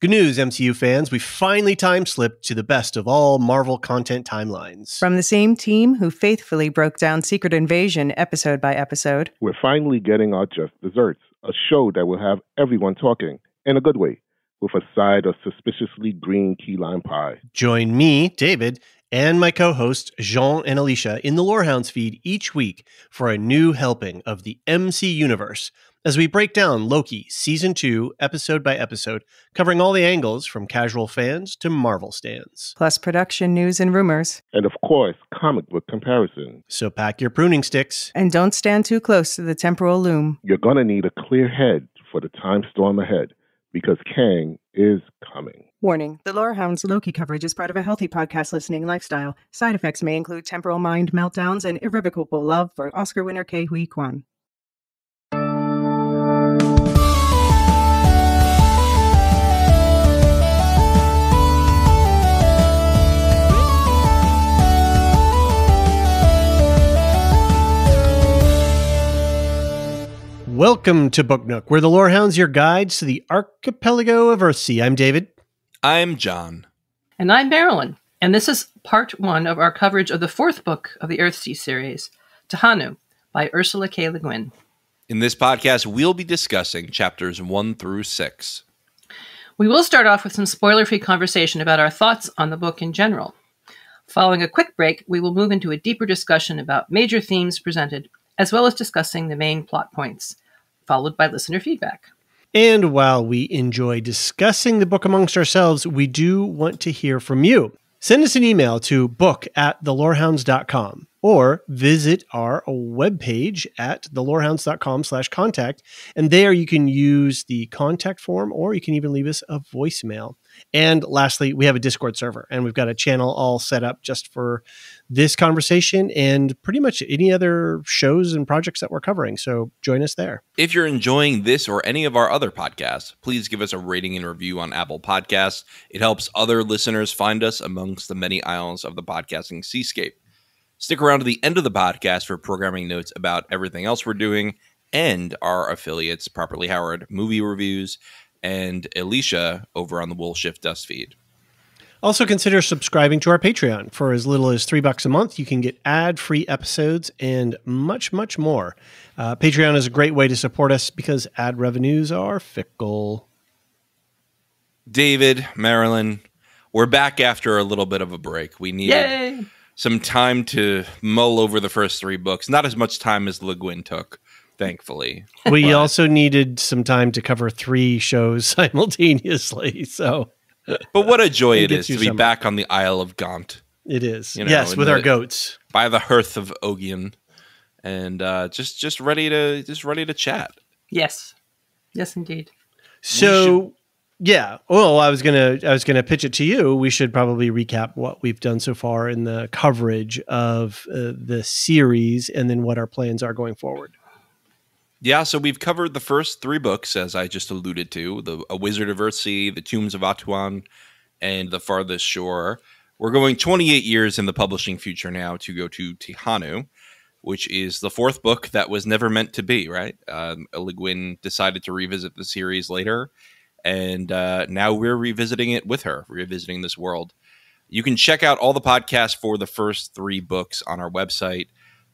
Good news, MCU fans. We finally time-slipped to the best of all Marvel content timelines. From the same team who faithfully broke down Secret Invasion episode by episode. We're finally getting our just desserts, a show that will have everyone talking, in a good way, with a side of suspiciously green key lime pie. Join me, David, and my co-hosts, Jean and Elysia, in the Lorehounds feed each week for a new helping of the MC Universe, as we break down Loki Season 2, episode by episode, covering all the angles from casual fans to Marvel stans. Plus production news and rumors. And of course, comic book comparison. So pack your pruning sticks. And don't stand too close to the temporal loom. You're going to need a clear head for the time storm ahead, because Kang is coming. Warning, the Lorehounds Loki coverage is part of a healthy podcast listening lifestyle. Side effects may include temporal mind meltdowns and irrevocable love for Oscar winner Ke Huy Quan. Welcome to Book Nook, where the Lorehounds your guides to the archipelago of Earthsea. I'm David. I'm John. And I'm Marilyn. And this is part one of our coverage of the fourth book of the Earthsea series, Tehanu, by Ursula K. LeGuin. In this podcast, we'll be discussing chapters 1 through 6. We will start off with some spoiler-free conversation about our thoughts on the book in general. Following a quick break, we will move into a deeper discussion about major themes presented, as well as discussing the main plot points, followed by listener feedback. And while we enjoy discussing the book amongst ourselves, we do want to hear from you. Send us an email to book@thelorehounds.com or visit our webpage at thelorehounds.com/contact. And there you can use the contact form, or you can even leave us a voicemail. And lastly, we have a Discord server, and we've got a channel all set up just for this conversation and pretty much any other shows and projects that we're covering. So join us there. If you're enjoying this or any of our other podcasts, please give us a rating and review on Apple Podcasts. It helps other listeners find us amongst the many isles of the podcasting seascape. Stick around to the end of the podcast for programming notes about everything else we're doing and our affiliates, Properly Howard Movie Reviews and Elysia over on the Wool Shift Dust feed. Also consider subscribing to our Patreon. For as little as $3 a month, you can get ad-free episodes and much, much more. Patreon is a great way to support us because ad revenues are fickle. David, Marilyn, we're back after a little bit of a break. We needed some time to mull over the first 3 books. Not as much time as LeGuin took, thankfully. We also needed some time to cover 3 shows simultaneously. So, but what a joy it is to be back on the Isle of Gaunt. It is. You know, yes, with our goats. By the hearth of Ogian. And just ready to chat. Yes. Yes, indeed. So yeah. Well, I was gonna pitch it to you. We should probably recap what we've done so far in the coverage of the series, and then what our plans are going forward. Yeah, so we've covered the first 3 books, as I just alluded to: A Wizard of Earthsea, The Tombs of Atuan, and The Farthest Shore. We're going 28 years in the publishing future now to go to Tehanu, which is the 4th book that was never meant to be. Right? LeGuin decided to revisit the series later. And now we're revisiting it with her, revisiting this world. You can check out all the podcasts for the first 3 books on our website.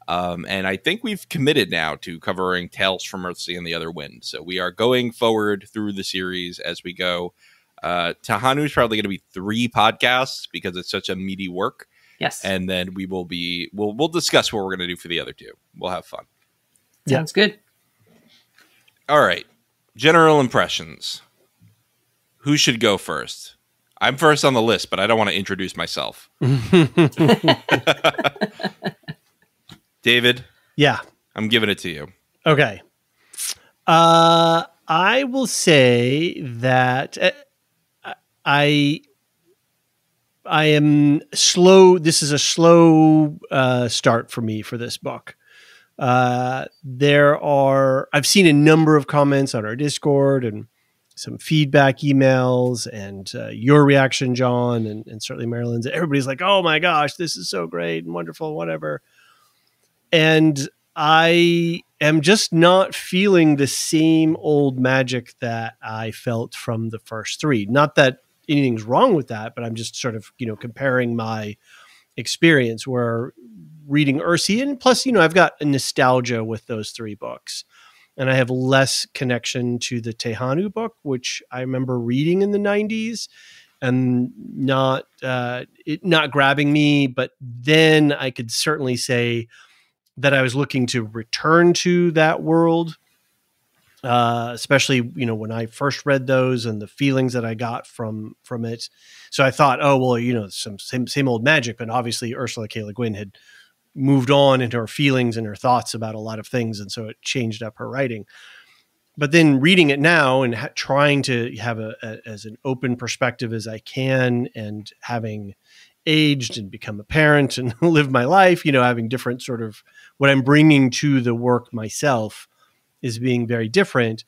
And I think we've committed now to covering Tales from Earthsea and the Other Wind. So we are going forward through the series as we go. Tehanu is probably going to be 3 podcasts because it's such a meaty work. Yes. And then we'll discuss what we're going to do for the other 2. We'll have fun. Sounds good. All right. General impressions. Who should go first? I'm first on the list, but I don't want to introduce myself. David? Yeah. I'm giving it to you. Okay. I will say that I am slow. This is a slow start for me for this book. I've seen a number of comments on our Discord and some feedback emails and your reaction, John, and certainly Marilyn's. Everybody's like, oh my gosh, this is so great and wonderful, whatever. And I am just not feeling the same old magic that I felt from the first three. Not that anything's wrong with that, but I'm just sort of, comparing my experience where reading Earthsea, and plus, I've got a nostalgia with those three books. And I have less connection to the Tehanu book, which I remember reading in the 90s and not grabbing me. But then I could certainly say that I was looking to return to that world, especially, when I first read those and the feelings that I got from it. So I thought, oh, well, some same old magic. But obviously Ursula K. LeGuin had moved on into her feelings and her thoughts about a lot of things. And so it changed up her writing. But then reading it now and trying to have as an open perspective as I can, and having aged and become a parent and live my life, having different sort of what I'm bringing to the work myself is being very different.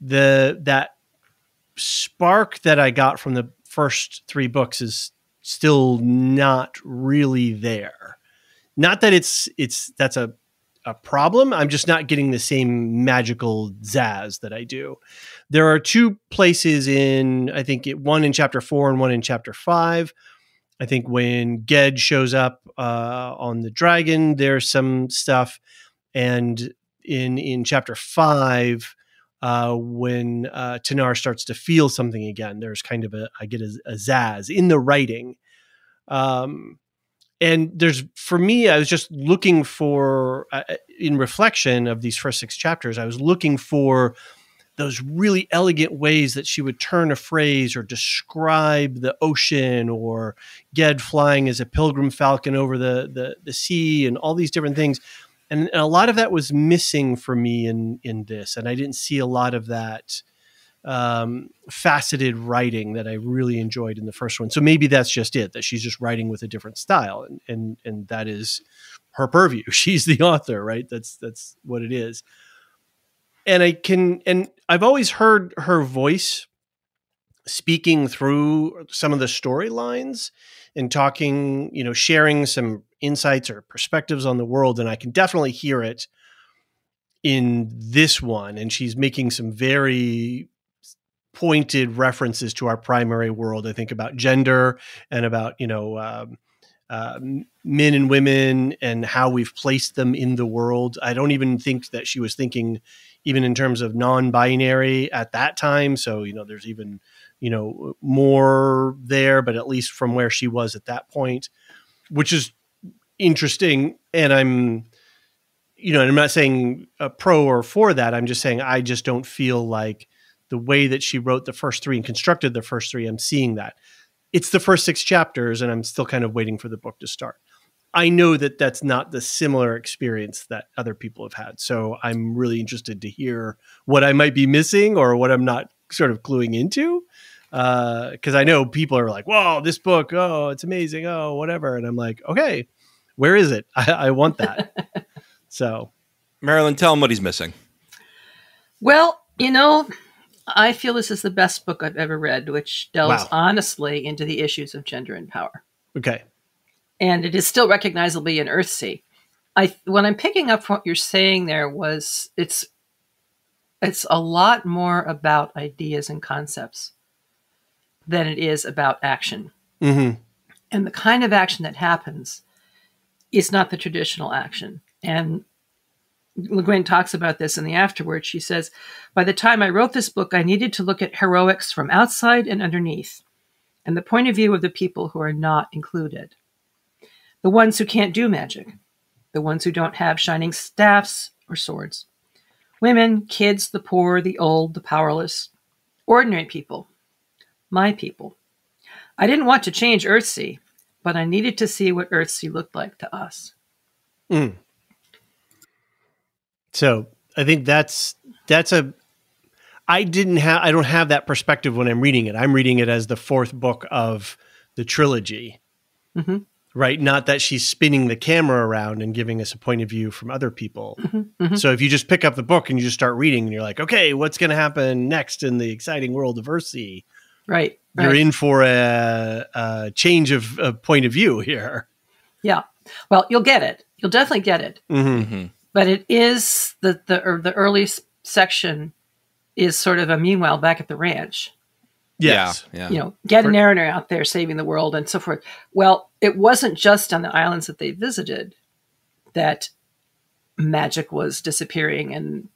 That spark that I got from the first three books is still not really there. Not that that's a problem. I'm just not getting the same magical zazz that I do. There are two places I think one in chapter 4 and one in chapter 5. I think when Ged shows up on the dragon, there's some stuff. And in chapter 5, when Tenar starts to feel something again, there's kind of I get a zazz in the writing. And for me, I was just looking for, in reflection of these first 6 chapters, I was looking for those really elegant ways that she would turn a phrase or describe the ocean, or Ged flying as a pilgrim falcon over the sea, and all these different things. And a lot of that was missing for me in this. And I didn't see a lot of that faceted writing that I really enjoyed in the first one. So maybe that's just it, that she's just writing with a different style, and that is her purview. She's the author, right? That's what it is. And I've always heard her voice speaking through some of the storylines and talking, sharing some insights or perspectives on the world. And I can definitely hear it in this one. And she's making some very pointed references to our primary world. I think about gender and about, men and women and how we've placed them in the world. I don't even think that she was thinking even in terms of non-binary at that time. So, there's even, more there, but at least from where she was at that point, which is interesting. And I'm not saying pro or for that. I'm just saying, I just don't feel like the way that she wrote the first 3 and constructed the first 3, I'm seeing that. It's the first 6 chapters, and I'm still kind of waiting for the book to start. I know that that's not the similar experience that other people have had. So I'm really interested to hear what I might be missing or what I'm not sort of cluing into. Because I know people are like, whoa, this book, oh, it's amazing, oh, whatever. And I'm like, okay, where is it? I want that. So, Marilyn, tell him what he's missing. Well, I feel this is the best book I've ever read, which delves honestly into the issues of gender and power. Okay. And it is still recognizably in Earthsea. What I'm picking up from what you're saying there was it's a lot more about ideas and concepts than it is about action. Mm-hmm. And the kind of action that happens is not the traditional action. And LeGuin talks about this in the afterword. She says, by the time I wrote this book, I needed to look at heroics from outside and underneath, and the point of view of the people who are not included. The ones who can't do magic, the ones who don't have shining staffs or swords, women, kids, the poor, the old, the powerless, ordinary people, my people. I didn't want to change Earthsea, but I needed to see what Earthsea looked like to us. Mm. So I think I don't have that perspective when I'm reading it. I'm reading it as the 4th book of the trilogy, mm-hmm. right? Not that she's spinning the camera around and giving us a point of view from other people. Mm-hmm. Mm-hmm. So if you just pick up the book and you just start reading and you're like, okay, what's going to happen next in the exciting world of Earthsea? Right. You're in for a change of point of view here. Yeah. Well, you'll get it. You'll definitely get it. Mm-hmm. But it is the early section is sort of a meanwhile back at the ranch. Yes. Yeah. You know, get a narrator out there saving the world and so forth. Well, it wasn't just on the islands that they visited that magic was disappearing and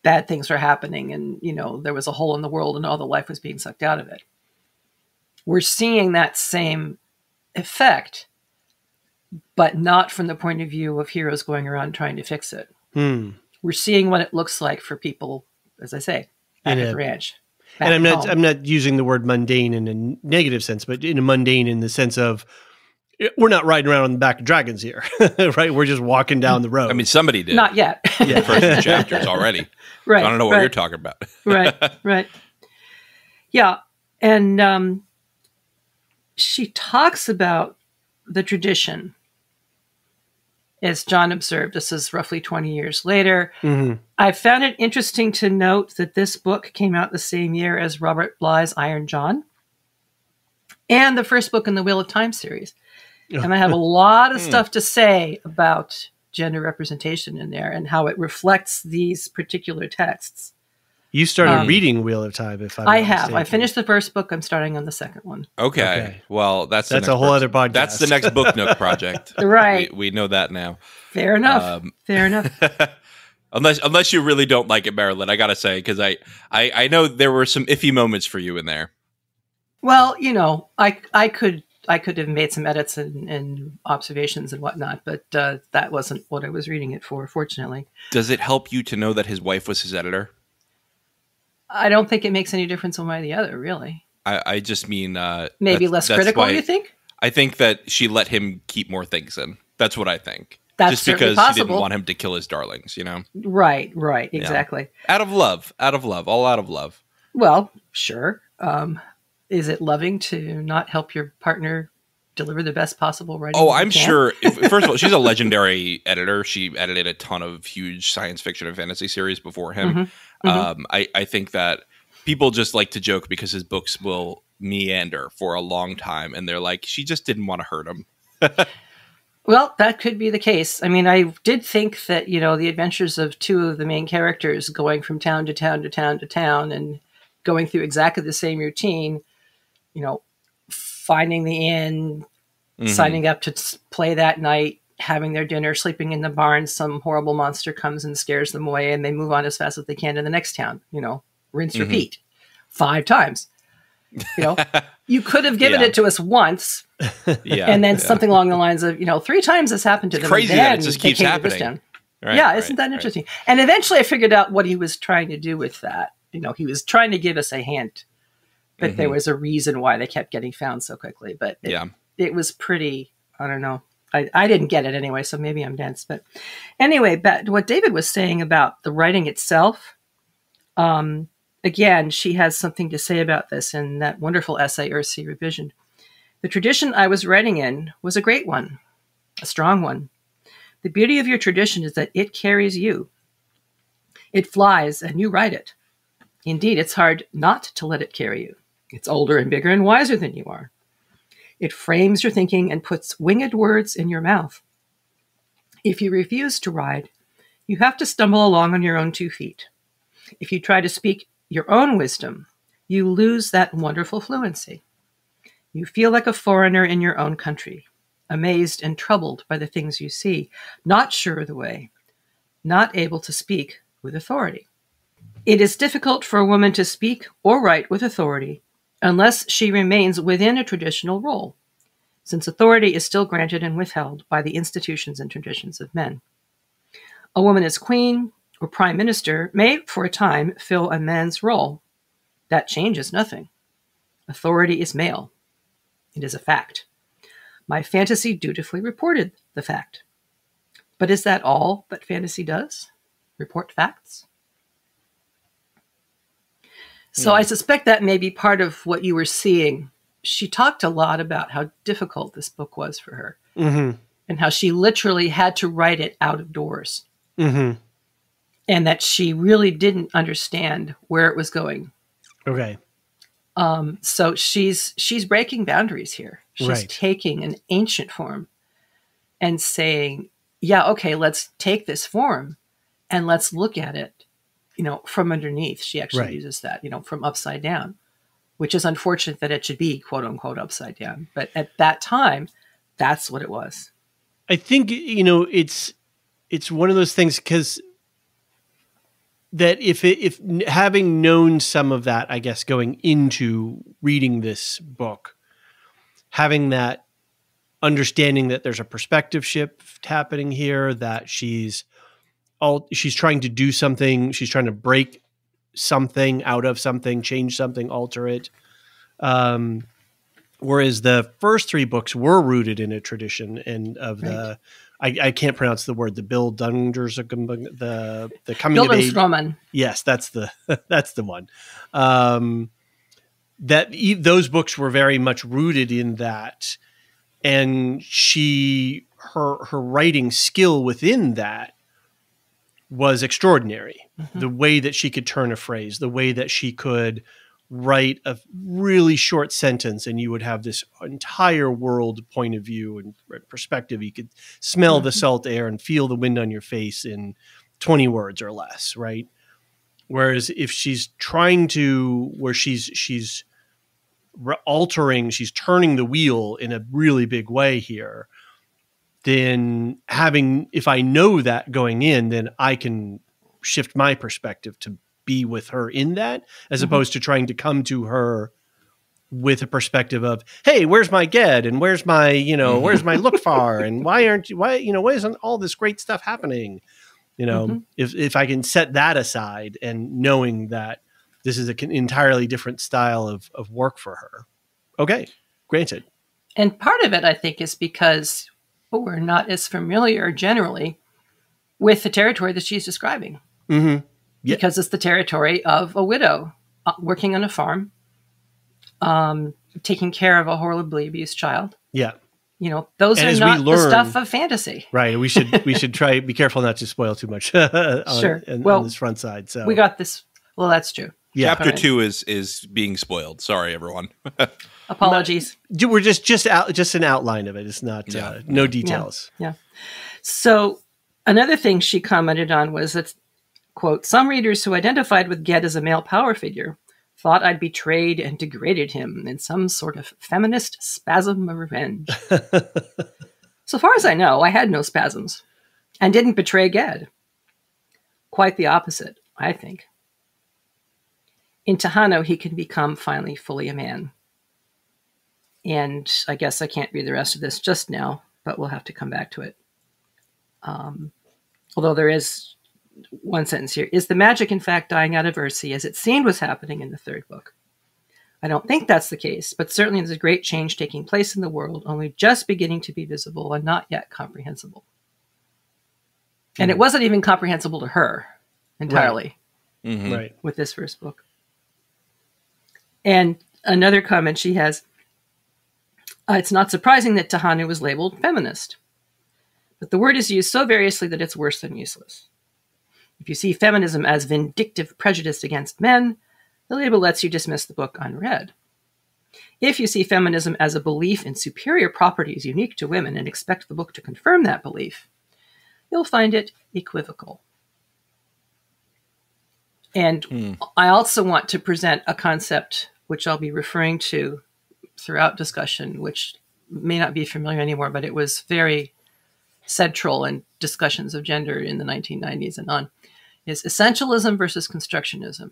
bad things were happening, and you know there was a hole in the world and all the life was being sucked out of it. We're seeing that same effect, but not from the point of view of heroes going around trying to fix it. We're seeing what it looks like for people, as I say, back at the ranch. And I'm not using the word mundane in a negative sense, but in a mundane in the sense of we're not riding around on the back of dragons here, right? We're just walking down the road. I mean, somebody did. Not yet. The first two chapters already. Right. I don't know what you're talking about. Right. Yeah. And she talks about the tradition. As John observed, this is roughly 20 years later. I found it interesting to note that this book came out the same year as Robert Bly's Iron John and the first book in the Wheel of Time series. And I have a lot of stuff to say about gender representation in there and how it reflects these particular texts. You started reading Wheel of Time, if I'm not I have. mistaken. I finished the first book. I'm starting on the second one. Okay. Well, that's a whole other podcast. That's the next Book Nook project. Right. We know that now. Fair enough. Fair enough. Unless you really don't like it, Marilyn, I gotta say, because I know there were some iffy moments for you in there. Well, you know, I could have made some edits and observations and whatnot, but that wasn't what I was reading it for, fortunately. Does it help you to know that his wife was his editor? I don't think it makes any difference one way or the other, really. I just mean... maybe less critical, you think? I think that she let him keep more things in. That's what I think. That's just because possible. She didn't want him to kill his darlings, you know? Right, exactly. Yeah. Out of love, all out of love. Well, sure. Is it loving to not help your partner deliver the best possible writing? Oh, I'm sure. First of all, she's a legendary editor. She edited a ton of huge science fiction and fantasy series before him. I think that people just like to joke because his books will meander for a long time. And they're like, she just didn't want to hurt him. Well, that could be the case. I mean, I did think that, you know, the adventures of two of the main characters going from town to town to town to town and going through exactly the same routine, you know, finding the inn, signing up to play that night, having their dinner, sleeping in the barn, some horrible monster comes and scares them away, and they move on as fast as they can to the next town, you know, rinse, repeat 5 times. You know, you could have given it to us once, and then something along the lines of, you know, 3 times this happened to them. Crazy that it just keeps happening. Right, isn't that interesting? And eventually I figured out what he was trying to do with that. You know, he was trying to give us a hint that there was a reason why they kept getting found so quickly. But it was pretty, I don't know. I didn't get it anyway, so maybe I'm dense. But anyway, back to what David was saying about the writing itself. Again, she has something to say about this in that wonderful essay, Earthsea Revision. The tradition I was writing in was a great one, a strong one. The beauty of your tradition is that it carries you. It flies and you ride it. Indeed, it's hard not to let it carry you. It's older and bigger and wiser than you are. It frames your thinking and puts winged words in your mouth. If you refuse to ride, you have to stumble along on your own 2 feet. If you try to speak your own wisdom, you lose that wonderful fluency. You feel like a foreigner in your own country, amazed and troubled by the things you see, not sure of the way, not able to speak with authority. It is difficult for a woman to speak or write with authority unless she remains within a traditional role, since authority is still granted and withheld by the institutions and traditions of men. A woman as queen or prime minister may, for a time, fill a man's role. That changes nothing. Authority is male. It is a fact. My fantasy dutifully reported the fact. But is that all that fantasy does? Report facts? So I suspect that may be part of what you were seeing. She talked a lot about how difficult this book was for her and how she literally had to write it out of doors and that she really didn't understand where it was going. Okay. So she's breaking boundaries here. She's taking an ancient form and saying, yeah, okay, let's take this form and let's look at it, from underneath. She actually Right. uses that, from upside down, which is unfortunate that it should be quote unquote upside down. But at that time, that's what it was. I think, it's one of those things because that if having known some of that, I guess, going into reading this book, having that understanding that there's a perspective shift happening here, that she's trying to do something, she's trying to break something out of something, change something, alter it. Whereas the first three books were rooted in a tradition and of the, I can't pronounce the word, the Bill Dungers, the coming of age. Bildungsroman. Yes, that's the one. Those books were very much rooted in that, and her writing skill within that was extraordinary. Mm-hmm. The way that she could turn a phrase, the way that she could write a really short sentence and you would have this entire world point of view and perspective. You could smell the salt air and feel the wind on your face in 20 words or less, right? Whereas if she's trying to, where she's altering, she's turning the wheel in a really big way here, then if I know that going in, then I can shift my perspective to be with her in that, as opposed to trying to come to her with a perspective of, hey, where's my Ged and where's my, where's my look far and why isn't all this great stuff happening? If I can set that aside and knowing that this is an entirely different style of work for her. Okay, granted. And part of it, I think, is because we're not as familiar generally with the territory that she's describing. Mm-hmm. Yeah. Because it's the territory of a widow working on a farm, taking care of a horribly abused child. Yeah. Those are not the stuff of fantasy. Right. We should be careful not to spoil too much on this front side. So we got this. Well, that's true. Yeah. Chapter 2 is being spoiled. Sorry, everyone. Apologies. We're just an outline of it. It's not no details. Yeah. So another thing she commented on was that, quote, some readers who identified with Ged as a male power figure thought I'd betrayed and degraded him in some sort of feminist spasm of revenge. So far as I know, I had no spasms and didn't betray Ged. Quite the opposite, I think. In Tehanu, he can become finally fully a man. And I guess I can't read the rest of this just now, but we'll have to come back to it. Although there is one sentence here. Is the magic, in fact, dying out of Earthsea as it seemed was happening in the third book? I don't think that's the case, but certainly there's a great change taking place in the world, only just beginning to be visible and not yet comprehensible. And it wasn't even comprehensible to her entirely with this first book. And another comment she has, it's not surprising that Tehanu was labeled feminist, but the word is used so variously that it's worse than useless. If you see feminism as vindictive prejudice against men, the label lets you dismiss the book unread. If you see feminism as a belief in superior properties unique to women and expect the book to confirm that belief, you'll find it equivocal. And I also want to present a concept which I'll be referring to throughout discussion, which may not be familiar anymore, but it was very central in discussions of gender in the 1990s and on, is essentialism versus constructionism.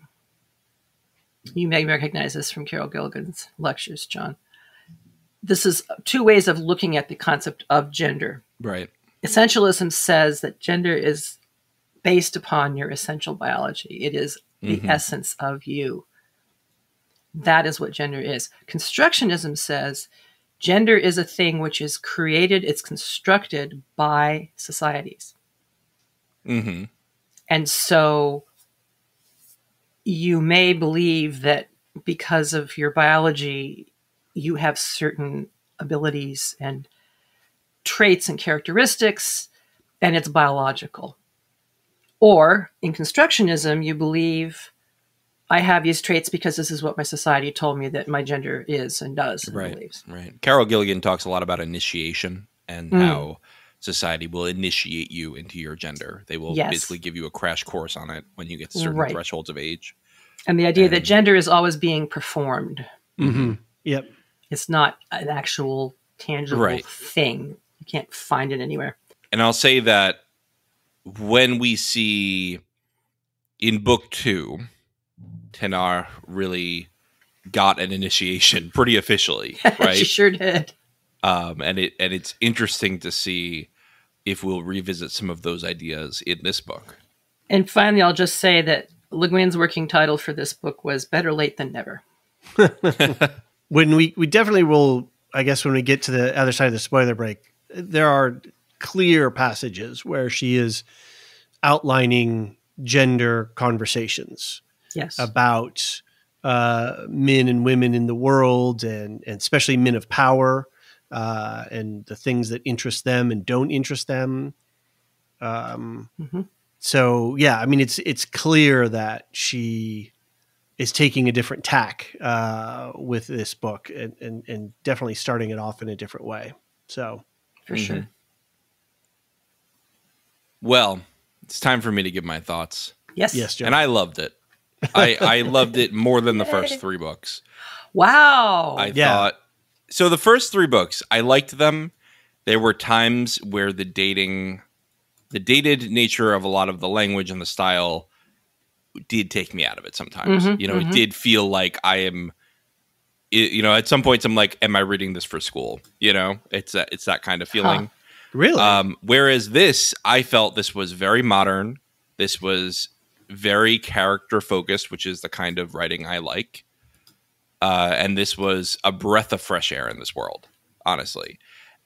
You may recognize this from Carol Gilligan's lectures, John. This is two ways of looking at the concept of gender. Right. Essentialism says that gender is based upon your essential biology. It is the essence of you. That is what gender is. Constructionism says gender is a thing which is created, it's constructed by societies. Mm-hmm. And so you may believe that because of your biology, you have certain abilities and traits and characteristics, and it's biological. Or in constructionism, you believe I have these traits because this is what my society told me that my gender is and does and believes. Right. Carol Gilligan talks a lot about initiation and how society will initiate you into your gender. They will basically give you a crash course on it when you get to certain thresholds of age. And the idea that gender is always being performed. Mm-hmm. Yep. It's not an actual tangible thing. You can't find it anywhere. And I'll say that when we see in book 2, Tenar really got an initiation pretty officially, right? She sure did. And it's interesting to see if we'll revisit some of those ideas in this book. And finally, I'll just say that LeGuin's working title for this book was Better Late Than Never. When we definitely will, I guess when we get to the other side of the spoiler break, there are clear passages where she is outlining gender conversations. Yes. About men and women in the world, and especially men of power, and the things that interest them and don't interest them. So yeah, I mean, it's clear that she is taking a different tack with this book, and definitely starting it off in a different way. So for sure. Well, it's time for me to give my thoughts. Yes, Joe. And I loved it. I loved it more than the first 3 books. Wow. I thought so. The first 3 books, I liked them. There were times where the dated nature of a lot of the language and the style did take me out of it sometimes. It did feel like I am, at some points I'm like, am I reading this for school? It's that kind of feeling. Really? Whereas this, I felt this was very modern. This was very character focused, which is the kind of writing I like. And this was a breath of fresh air in this world, honestly.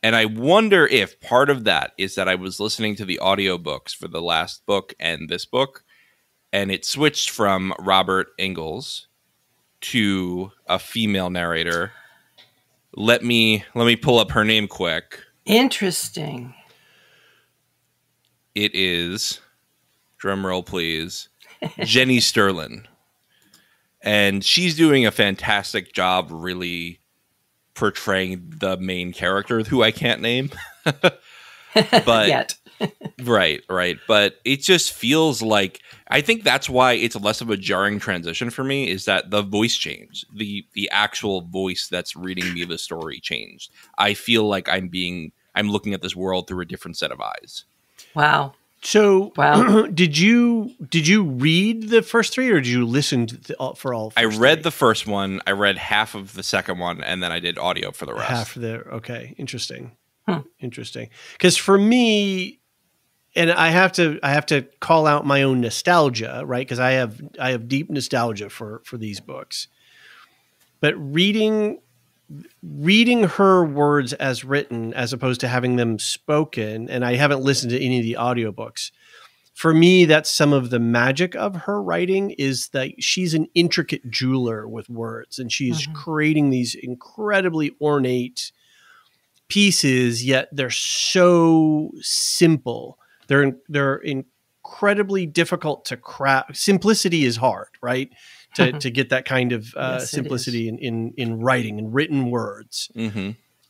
And I wonder if part of that is that I was listening to the audiobooks for the last book and this book, and it switched from Robert Ingalls to a female narrator. Let me pull up her name quick. Interesting. It is, drum roll please, Jenny Sterlin. And she's doing a fantastic job really portraying the main character, who I can't name. But yet. Right. But it just feels like, I think that's why it's less of a jarring transition for me, is that the voice changed. The actual voice that's reading me the story changed. I feel like I'm looking at this world through a different set of eyes. Wow. So, did you read the first 3, or did you listen for all? I read the first one. I read half of the second one, and then I did audio for the rest. Okay, interesting. Interesting. Because for me, and I have to call out my own nostalgia, right? Because I have deep nostalgia for these books, but reading her words as written as opposed to having them spoken, and I haven't listened to any of the audiobooks. For me, that's some of the magic of her writing, is that she's an intricate jeweler with words, and she's creating these incredibly ornate pieces, yet they're so simple. They're incredibly difficult to craft. Simplicity is hard, right? To get that kind of simplicity in writing and written words.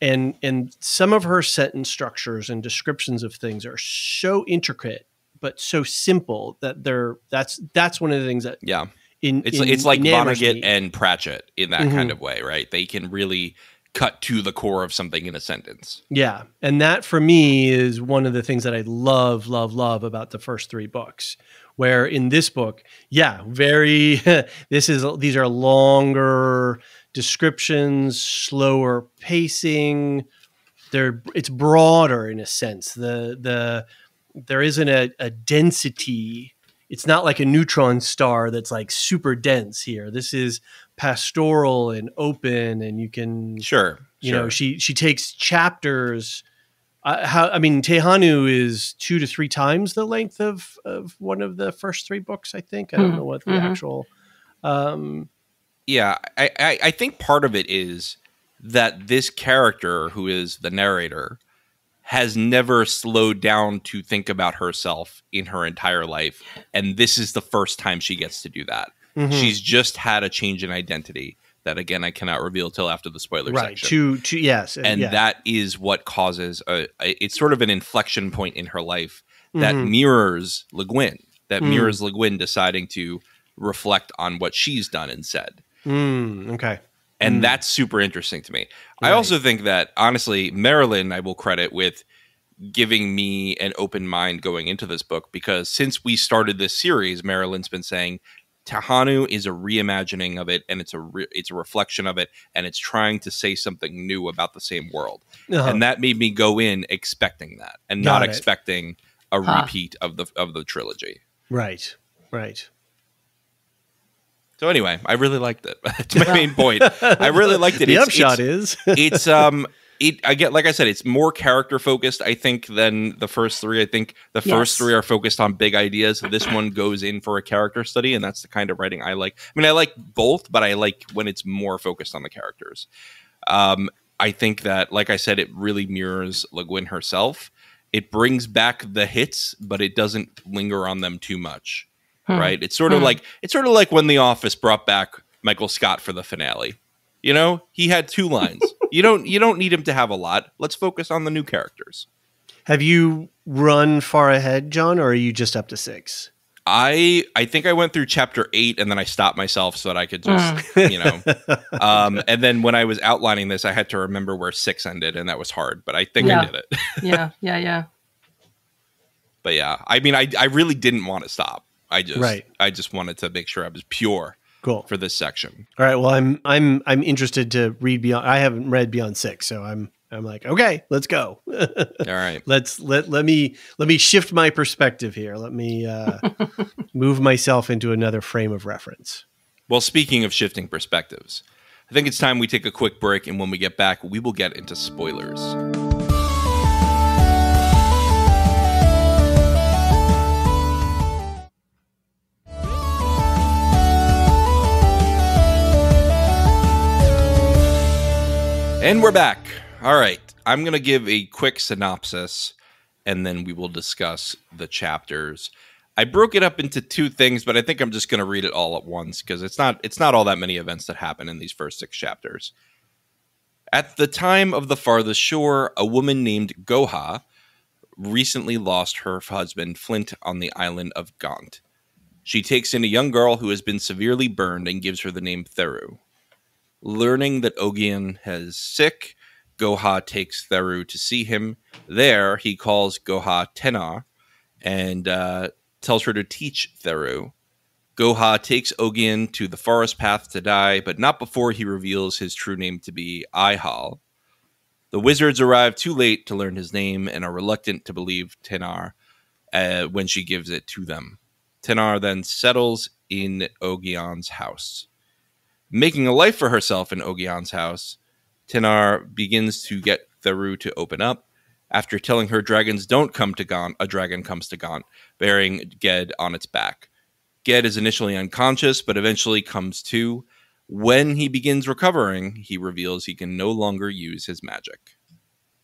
And some of her sentence structures and descriptions of things are so intricate, but so simple that that's one of the things that it's like Vonnegut and Pratchett in that kind of way, right? They can really cut to the core of something in a sentence. Yeah. And that for me is one of the things that I love about the first 3 books. Where in this book, these are longer descriptions, slower pacing. It's broader in a sense. There isn't a density. It's not like a neutron star that's like super dense here. This is pastoral and open, and you can you know, she takes chapters. Tehanu is 2 to 3 times the length of one of the first 3 books, I think. I don't know what the actual... I think part of it is that this character, who is the narrator, has never slowed down to think about herself in her entire life. And this is the first time she gets to do that. She's just had a change in identity. that, again, I cannot reveal till after the spoiler Right. section. Yes. And that is what causes it's sort of an inflection point in her life that mirrors LeGuin, mirrors LeGuin deciding to reflect on what she's done and said. Okay. And that's super interesting to me. Right. I also think that, honestly, Marilyn, I will credit with giving me an open mind going into this book, because since we started this series, Marilyn's been saying Tehanu is a reimagining of it, and it's a reflection of it, and it's trying to say something new about the same world. And that made me go in expecting that, and not expecting a repeat of the trilogy. Right. So anyway, I really liked it. That's my main point. I really liked it. The upshot is it's like I said, it's more character focused, I think, than the first three. I think the first three are focused on big ideas. This one goes in for a character study, and that's the kind of writing I like. I mean, I like both, but I like when it's more focused on the characters. I think that, like I said, it really mirrors LeGuin herself. It brings back the hits, but it doesn't linger on them too much. Right? It's sort of like when The Office brought back Michael Scott for the finale. You know, he had 2 lines. You don't need him to have a lot. Let's focus on the new characters. Have you run far ahead, John, or are you just up to 6? I think I went through chapter 8 and then I stopped myself so that I could just, and then when I was outlining this, I had to remember where 6 ended, and that was hard, but I think I did it. Yeah. But yeah, I mean, I really didn't want to stop. I just wanted to make sure I was pure for this section. All right. Well, I'm interested to read beyond. I haven't read beyond 6, so I'm like, okay, let's go. All right. Let me shift my perspective here. Let me move myself into another frame of reference. Well, speaking of shifting perspectives, I think it's time we take a quick break, and when we get back, we will get into spoilers. And we're back. All right. I'm going to give a quick synopsis, and then we will discuss the chapters. I broke it up into 2 things, but I think I'm just going to read it all at once, because it's not all that many events that happen in these first 6 chapters. At the time of the farthest shore, a woman named Goha recently lost her husband, Flint, on the island of Gaunt. She takes in a young girl who has been severely burned and gives her the name Theru. Learning that Ogian is sick, Goha takes Theru to see him. There, he calls Goha Tenar and tells her to teach Theru. Goha takes Ogian to the forest path to die, but not before he reveals his true name to be Ihal. The wizards arrive too late to learn his name and are reluctant to believe Tenar when she gives it to them. Tenar then settles in Ogian's house. Making a life for herself in Ogian's house, Tenar begins to get Theru to open up. After telling her dragons don't come to Gaunt, a dragon comes to Gaunt, bearing Ged on its back. Ged is initially unconscious, but eventually comes to. When he begins recovering, he reveals he can no longer use his magic.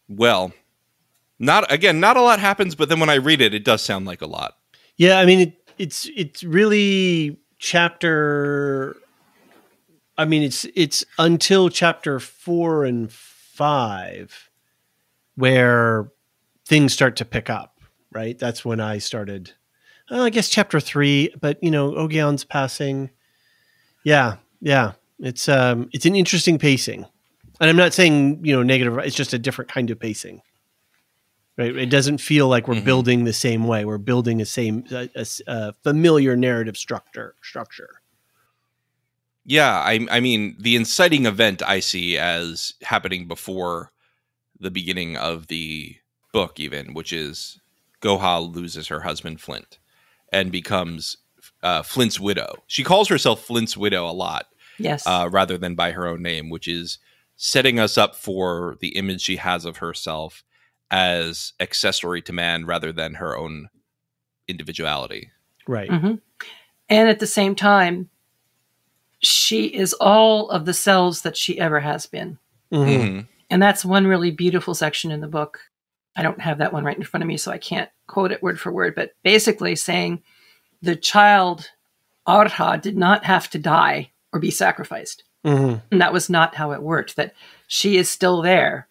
Well, not a lot happens, but then when I read it, it does sound like a lot. Yeah, I mean, it's really chapter... I mean, it's until chapter 4 and 5 where things start to pick up, right? That's when I started, I guess chapter 3, but Ogian's passing. Yeah. It's an interesting pacing. And I'm not saying, negative, it's just a different kind of pacing. Right? It doesn't feel like we're building the same way. We're building a familiar narrative structure. Yeah, I mean, the inciting event I see as happening before the beginning of the book, even, which is Goha loses her husband, Flint, and becomes Flint's widow. She calls herself Flint's widow a lot, yes, rather than by her own name, which is setting us up for the image she has of herself as accessory to man rather than her own individuality. Right. Mm-hmm. And at the same time, she is all of the selves that she ever has been. Mm-hmm. And that's one really beautiful section in the book. I don't have that one right in front of me, so I can't quote it word for word, but basically saying the child, Arha, did not have to die or be sacrificed. And that was not how it worked, that she is still there.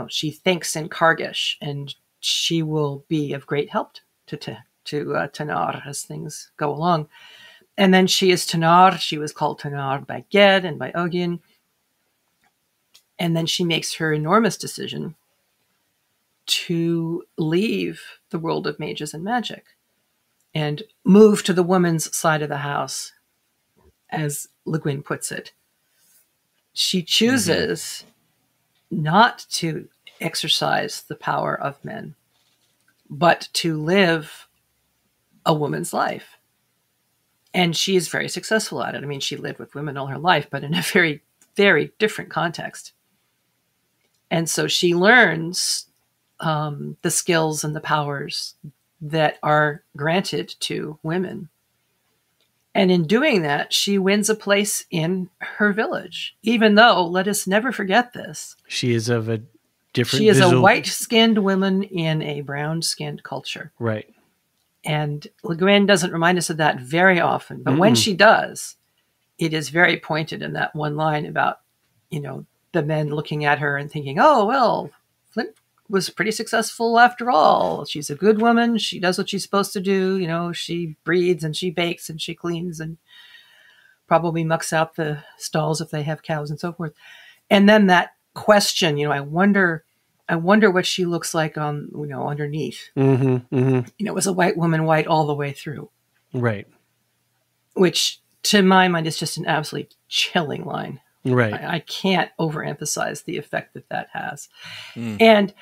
She thinks in Kargish, and she will be of great help to Tenar as things go along. And then she is Tenar. She was called Tenar by Ged and by Ogin. And then she makes her enormous decision to leave the world of mages and magic and move to the woman's side of the house, as LeGuin puts it. She chooses not to exercise the power of men, but to live a woman's life. And she is very successful at it. I mean, she lived with women all her life, but in a very, very different context. And so she learns the skills and the powers that are granted to women. And in doing that, she wins a place in her village, even though, let us never forget this, she is of a different she is visual... a white-skinned woman in a brown-skinned culture. Right. And LeGuin doesn't remind us of that very often. But when she does, it is very pointed in that one line about, the men looking at her and thinking, oh, well, Flint was pretty successful after all. She's a good woman. She does what she's supposed to do. She breeds and she bakes and she cleans and probably mucks out the stalls if they have cows and so forth. And then that question, I wonder what she looks like on, underneath. As a white woman, white all the way through. Right. Which, to my mind, is just an absolutely chilling line. Right. I can't overemphasize the effect that has. And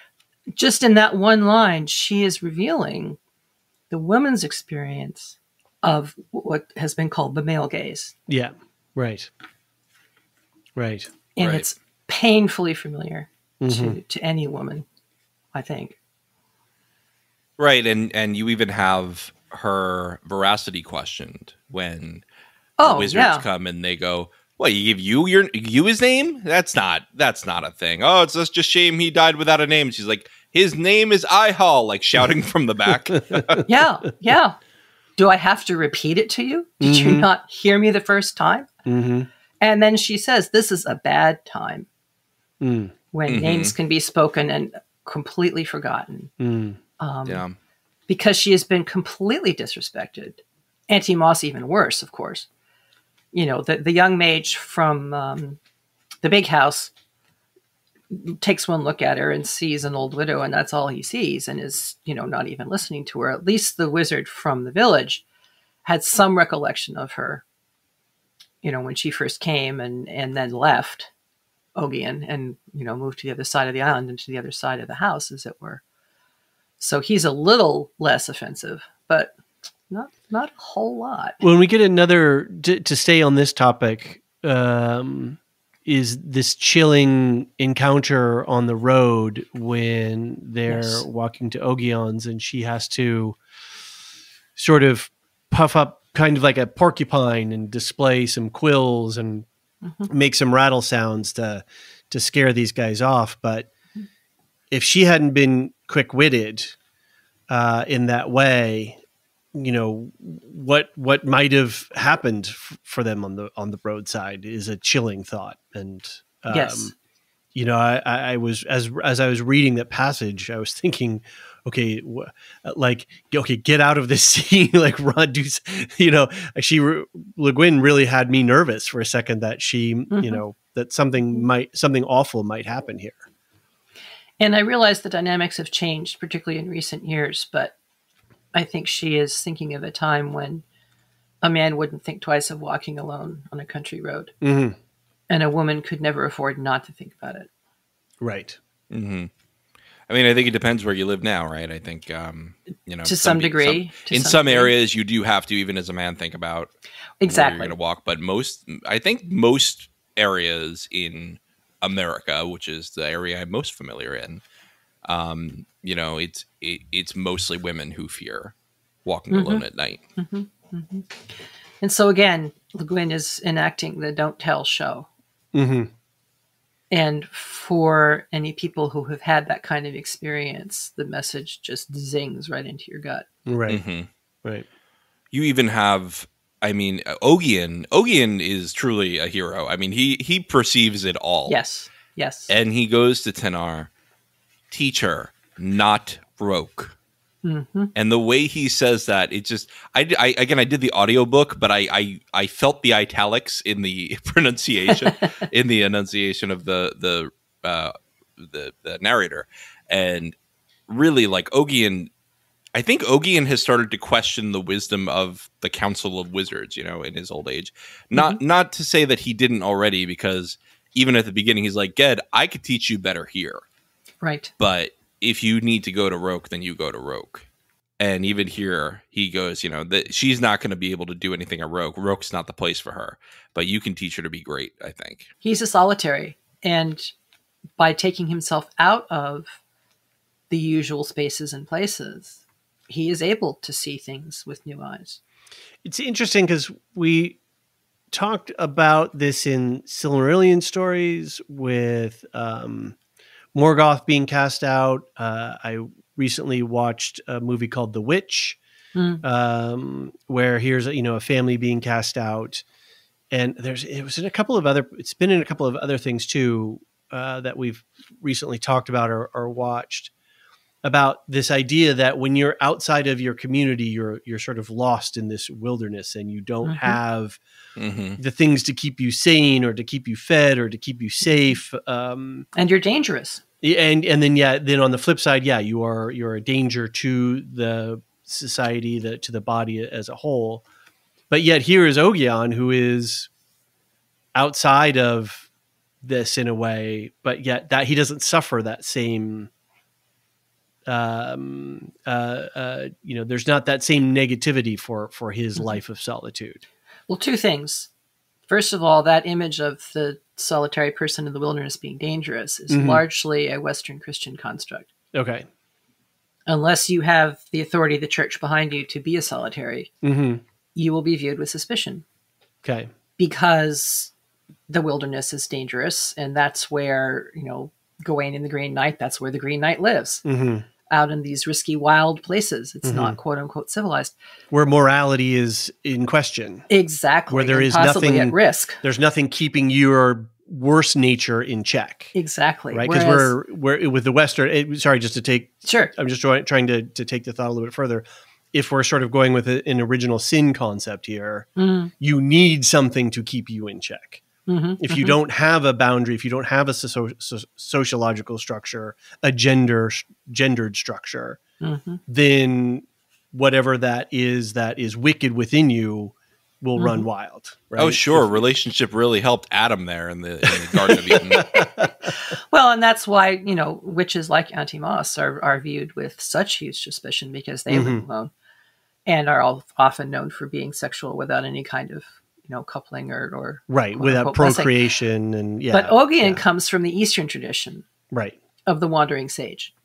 just in that one line, she is revealing the woman's experience of what has been called the male gaze. Yeah. Right. Right. And it's painfully familiar to any woman, I think. Right. And you even have her veracity questioned when wizards come and they go, "What, you give you his name? That's not a thing. Oh, it's just a shame he died without a name." She's like, "His name is Ihal," like shouting from the back. Yeah. Do I have to repeat it to you? Did you not hear me the first time? And then she says, "This is a bad time when names can be spoken and completely forgotten." Because she has been completely disrespected. Auntie Moss even worse, of course. The young mage from the big house takes one look at her and sees an old widow, and that's all he sees, and is, not even listening to her. At least the wizard from the village had some recollection of her, when she first came and then left Ogian and, moved to the other side of the island and to the other side of the house, as it were. So he's a little less offensive, but not a whole lot. When we get another, to stay on this topic, is this chilling encounter on the road when they're walking to Ogion's and she has to sort of puff up kind of like a porcupine and display some quills and make some rattle sounds to scare these guys off. But if she hadn't been quick-witted in that way, what might have happened for them on the roadside is a chilling thought. And yes, I was as I was reading that passage, I was thinking, okay, get out of this scene, like run, do, LeGuin really had me nervous for a second that she, that something awful might happen here. And I realize the dynamics have changed, particularly in recent years, but I think she is thinking of a time when a man wouldn't think twice of walking alone on a country road. And a woman could never afford not to think about it. Right. I mean, I think it depends where you live now, right? I think, to some degree. In some areas, you do have to, even as a man, think about where you're going to walk. But I think most areas in America, which is the area I'm most familiar in, it's mostly women who fear walking alone at night. And so again, LeGuin is enacting the don't tell show. And for any people who have had that kind of experience, the message just zings right into your gut. Right. Right. You even have I mean, Ogian is truly a hero. I mean, he perceives it all. Yes. And he goes to Tenar, teach her, not broke. Mm-hmm. And the way he says that, it just, I did the audiobook, but I felt the italics in the pronunciation, in the enunciation of the narrator. And really, like, Ogian, I think Ogian has started to question the wisdom of the Council of Wizards, you know, in his old age. Not to say that he didn't already, because even at the beginning, he's like, Ged, I could teach you better here. Right. But if you need to go to Roke, then you go to Roke. And even here, he goes, you know, that she's not going to be able to do anything at Roke. Roke's not the place for her. But you can teach her to be great, I think. He's a solitary. And by taking himself out of the usual spaces and places, he is able to see things with new eyes. It's interesting because we talked about this in Silmarillion stories with Morgoth being cast out. I recently watched a movie called The Witch, where here's a family being cast out, and it's been in a couple of other things too that we've recently talked about or watched, about this idea that when you're outside of your community, you're sort of lost in this wilderness, and you don't have the things to keep you sane or to keep you fed or to keep you safe. And you're dangerous. And then on the flip side, you're a danger to the society, to the body as a whole. But yet here is Ogian, who is outside of this in a way, but yet that he doesn't suffer that same there's not that same negativity for his life of solitude. Well, two things. First of all, that image of the solitary person in the wilderness being dangerous is largely a Western Christian construct. Okay. Unless you have the authority of the church behind you to be a solitary, you will be viewed with suspicion. Okay. Because the wilderness is dangerous, and that's where, Gawain in the Green Knight, that's where the Green Knight lives. Out in these risky, wild places. It's not quote unquote civilized. Where morality is in question. Exactly. Where there is possibly nothing at risk. There's nothing keeping your worse nature in check. Exactly. Right? Because we're with the Western, sorry, just to take, sure. I'm just trying to take the thought a little bit further. If we're sort of going with an original sin concept here, you need something to keep you in check. If you don't have a boundary, if you don't have a sociological structure, a gendered structure, then whatever that is wicked within you will run wild. Right? Oh, sure. Relationship really helped Adam there in the Garden of Eden. Well, and that's why, witches like Auntie Moss are viewed with such huge suspicion, because they live alone and are often known for being sexual without any kind of coupling or right, without procreation. And but Ogian comes from the Eastern tradition, right, of the wandering sage,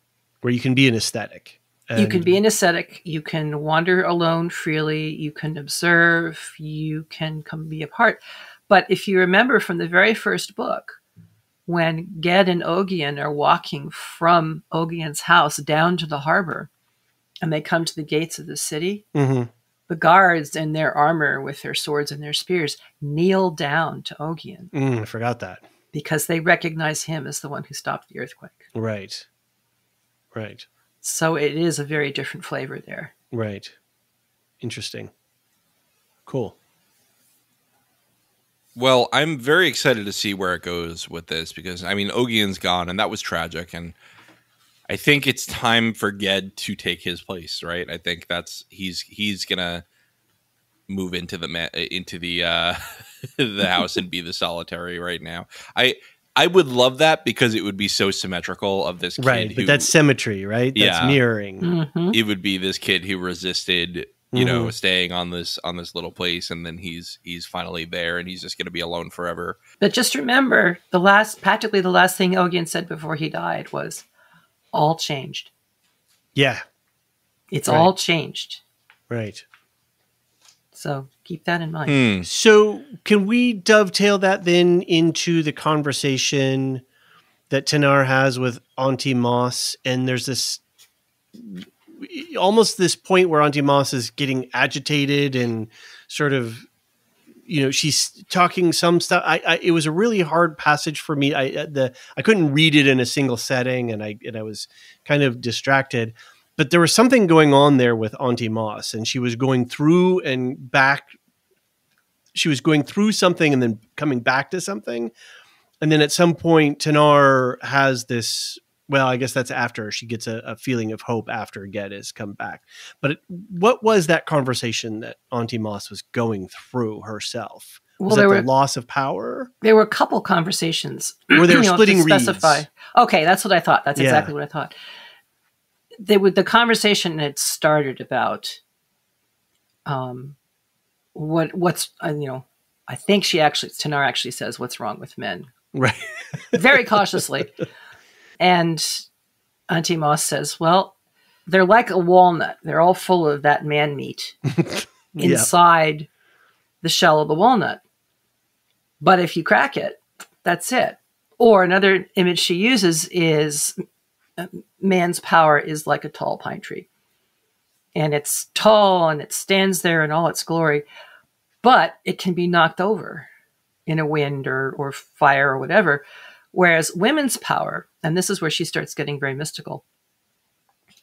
where you can be an ascetic. You can be an ascetic. You can wander alone freely. You can observe. You can come be apart. But if you remember from the very first book, when Ged and Ogian are walking from Ogian's house down to the harbor, and they come to the gates of the city. The guards in their armor with their swords and their spears kneel down to Ogian. I forgot that. Because they recognize him as the one who stopped the earthquake. Right. Right. So it is a very different flavor there. Right. Interesting. Cool. Well, I'm very excited to see where it goes with this, because, Ogian's gone, and that was tragic, and I think it's time for Ged to take his place, right? I think he's gonna move into the the house and be the solitary right now. I would love that, because it would be so symmetrical of this kid. Right, but that's symmetry, right? That's mirroring. It would be this kid who resisted, staying on this little place, and then he's finally there, and he's just going to be alone forever. But just remember, practically the last thing Ogian said before he died was, all changed. Yeah. It's all changed. Right. So keep that in mind. So can we dovetail that then into the conversation that Tenar has with Auntie Moss? And there's this almost this point where Auntie Moss is getting agitated and sort of, she's talking some stuff. It was a really hard passage for me. I couldn't read it in a single setting, and I was kind of distracted. But there was something going on there with Auntie Moss, and she was going through and back. She was going through something and then coming back to something. And then at some point, Tenar has this, well, I guess that's after she gets a feeling of hope after Ged has come back. But what was that conversation that Auntie Moss was going through herself? Was that the loss of power? There were a couple conversations. Where they were splitting reeds. Okay, that's what I thought. That's exactly what I thought. The conversation had started about what's I think Tenar actually says, "What's wrong with men?" Right. Very cautiously. And Auntie Moss says, well, they're like a walnut. They're all full of that man meat inside the shell of the walnut. But if you crack it, that's it. Or another image she uses is man's power is like a tall pine tree. And it's tall and it stands there in all its glory, but it can be knocked over in a wind or fire or whatever. Whereas women's power, and this is where she starts getting very mystical,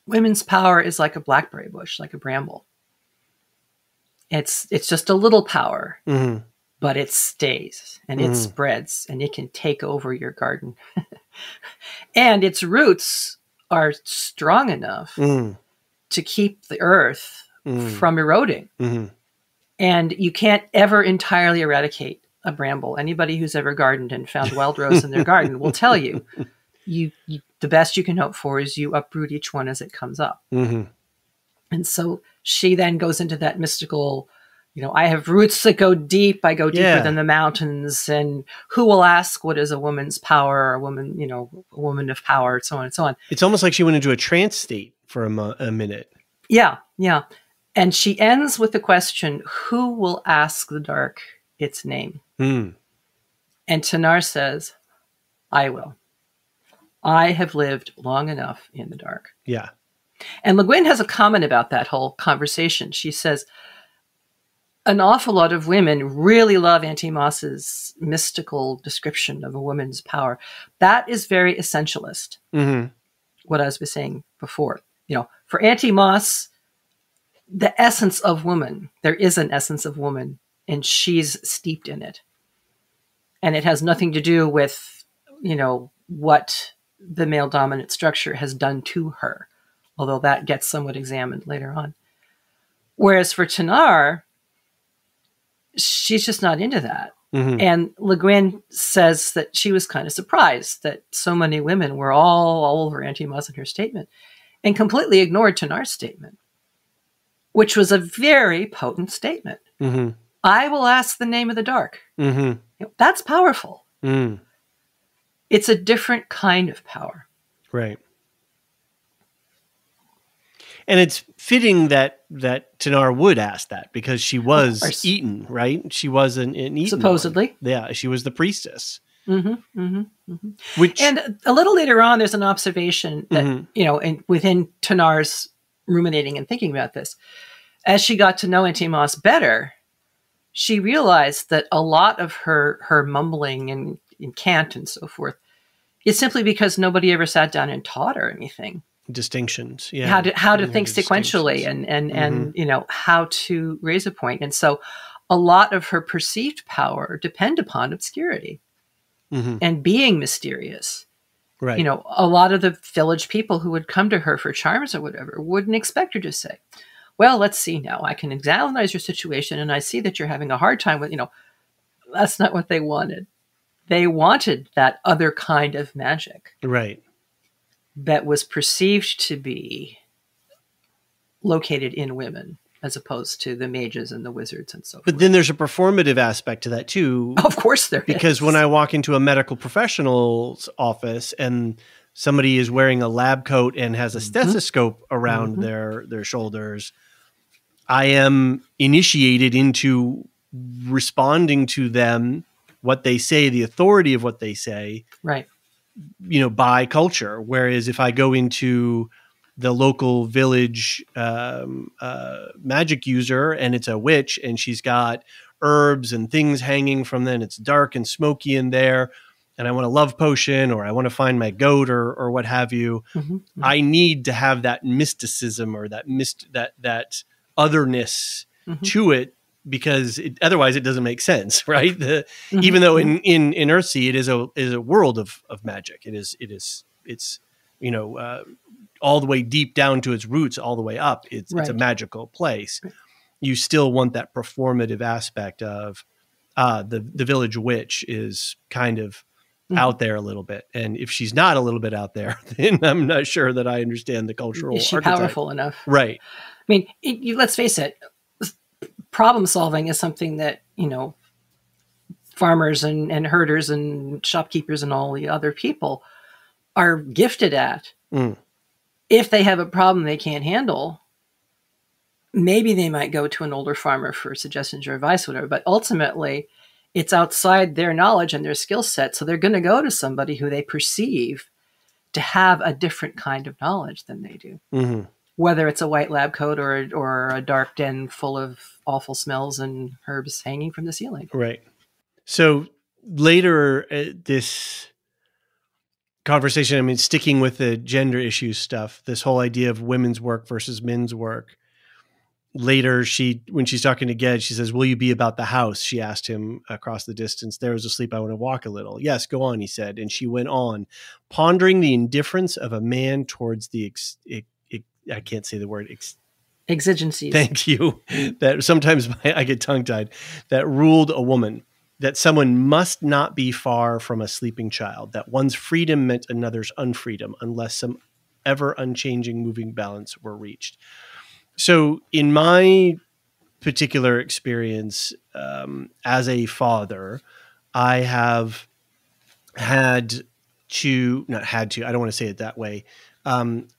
women's power is like a blackberry bush, like a bramble. It's just a little power, but it stays and it spreads and it can take over your garden. And its roots are strong enough to keep the earth from eroding. And you can't ever entirely eradicate a bramble. Anybody who's ever gardened and found wild rose in their garden will tell you, the best you can hope for is you uproot each one as it comes up. And so she then goes into that mystical, I have roots that go deep. I go deeper than the mountains. And who will ask what is a woman's power, a woman, a woman of power, so on and so on. It's almost like she went into a trance state for a minute. Yeah. Yeah. And she ends with the question, who will ask the dark its name? And Tenar says, I will. I have lived long enough in the dark. Yeah. And LeGuin has a comment about that whole conversation. She says, an awful lot of women really love Auntie Moss's mystical description of a woman's power. That is very essentialist. What I was saying before. For Auntie Moss, the essence of woman, there is an essence of woman, and she's steeped in it. And it has nothing to do with, what the male dominant structure has done to her, although that gets somewhat examined later on. Whereas for Tenar, she's just not into that. And LeGuin says that she was kind of surprised that so many women were all over Auntie Moss in her statement and completely ignored Tenar's statement, which was a very potent statement. I will ask the name of the dark. That's powerful. It's a different kind of power. Right. And it's fitting that Tenar would ask that because she was eaten, right? She was an eaten supposedly. One. Yeah, she was the priestess. Which, and a little later on, there's an observation that, and within Tenar's ruminating and thinking about this, as she got to know Auntie Moss better, she realized that a lot of her mumbling and cant and so forth is simply because nobody ever sat down and taught her anything. Distinctions, yeah. How to think sequentially and how to raise a point. And so a lot of her perceived power depend upon obscurity and being mysterious. Right. A lot of the village people who would come to her for charms or whatever wouldn't expect her to say, well, let's see now. I can analyze your situation and I see that you're having a hard time with, that's not what they wanted. They wanted that other kind of magic. Right. That was perceived to be located in women as opposed to the mages and the wizards and so forth. But then there's a performative aspect to that too. Of course there is. Because when I walk into a medical professional's office and somebody is wearing a lab coat and has a stethoscope around their shoulders, I am initiated into responding to them, what they say, the authority of what they say. Right. By culture. Whereas if I go into the local village magic user, and it's a witch, and she's got herbs and things hanging from them. It's dark and smoky in there, and I want a love potion, or I want to find my goat, or what have you. Mm-hmm. I need to have that mysticism or that otherness to it, because otherwise it doesn't make sense, right? Even though in Earthsea it is a world of magic. It's all the way deep down to its roots, all the way up. It's a magical place. Right. You still want that performative aspect of the village witch is kind of out there a little bit. And if she's not a little bit out there, then I'm not sure that I understand the cultural Is she archetype. Powerful enough? Right. I mean, let's face it, problem solving is something that, farmers and herders and shopkeepers and all the other people are gifted at. If they have a problem they can't handle, maybe they might go to an older farmer for suggestions or advice, whatever, but ultimately it's outside their knowledge and their skill set. So they're going to go to somebody who they perceive to have a different kind of knowledge than they do. Mm-hmm. Whether it's a white lab coat or a dark den full of awful smells and herbs hanging from the ceiling. Right. So later, this conversation, I mean, sticking with the gender issue stuff, this whole idea of women's work versus men's work. Later, when she's talking to Ged, she says, "Will you be about the house?" She asked him across the distance. "There was asleep. I want to walk a little." "Yes, go on," he said. And she went on, pondering the indifference of a man towards the I can't say the word exigencies. Thank you. That sometimes I get tongue-tied. That ruled a woman. That someone must not be far from a sleeping child. That one's freedom meant another's unfreedom, unless some ever unchanging moving balance were reached. So in my particular experience as a father, I have I don't want to say it that way,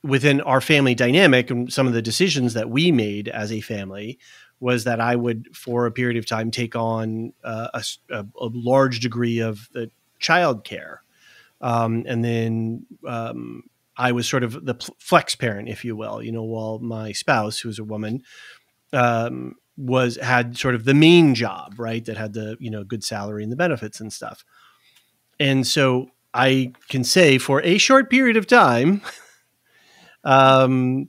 within our family dynamic, and some of the decisions that we made as a family was that I would, for a period of time, take on a large degree of the child care. And then I was sort of the flex parent, if you will, while my spouse, who's a woman, had sort of the main job, right? That had the, good salary and the benefits and stuff. And so I can say for a short period of time, I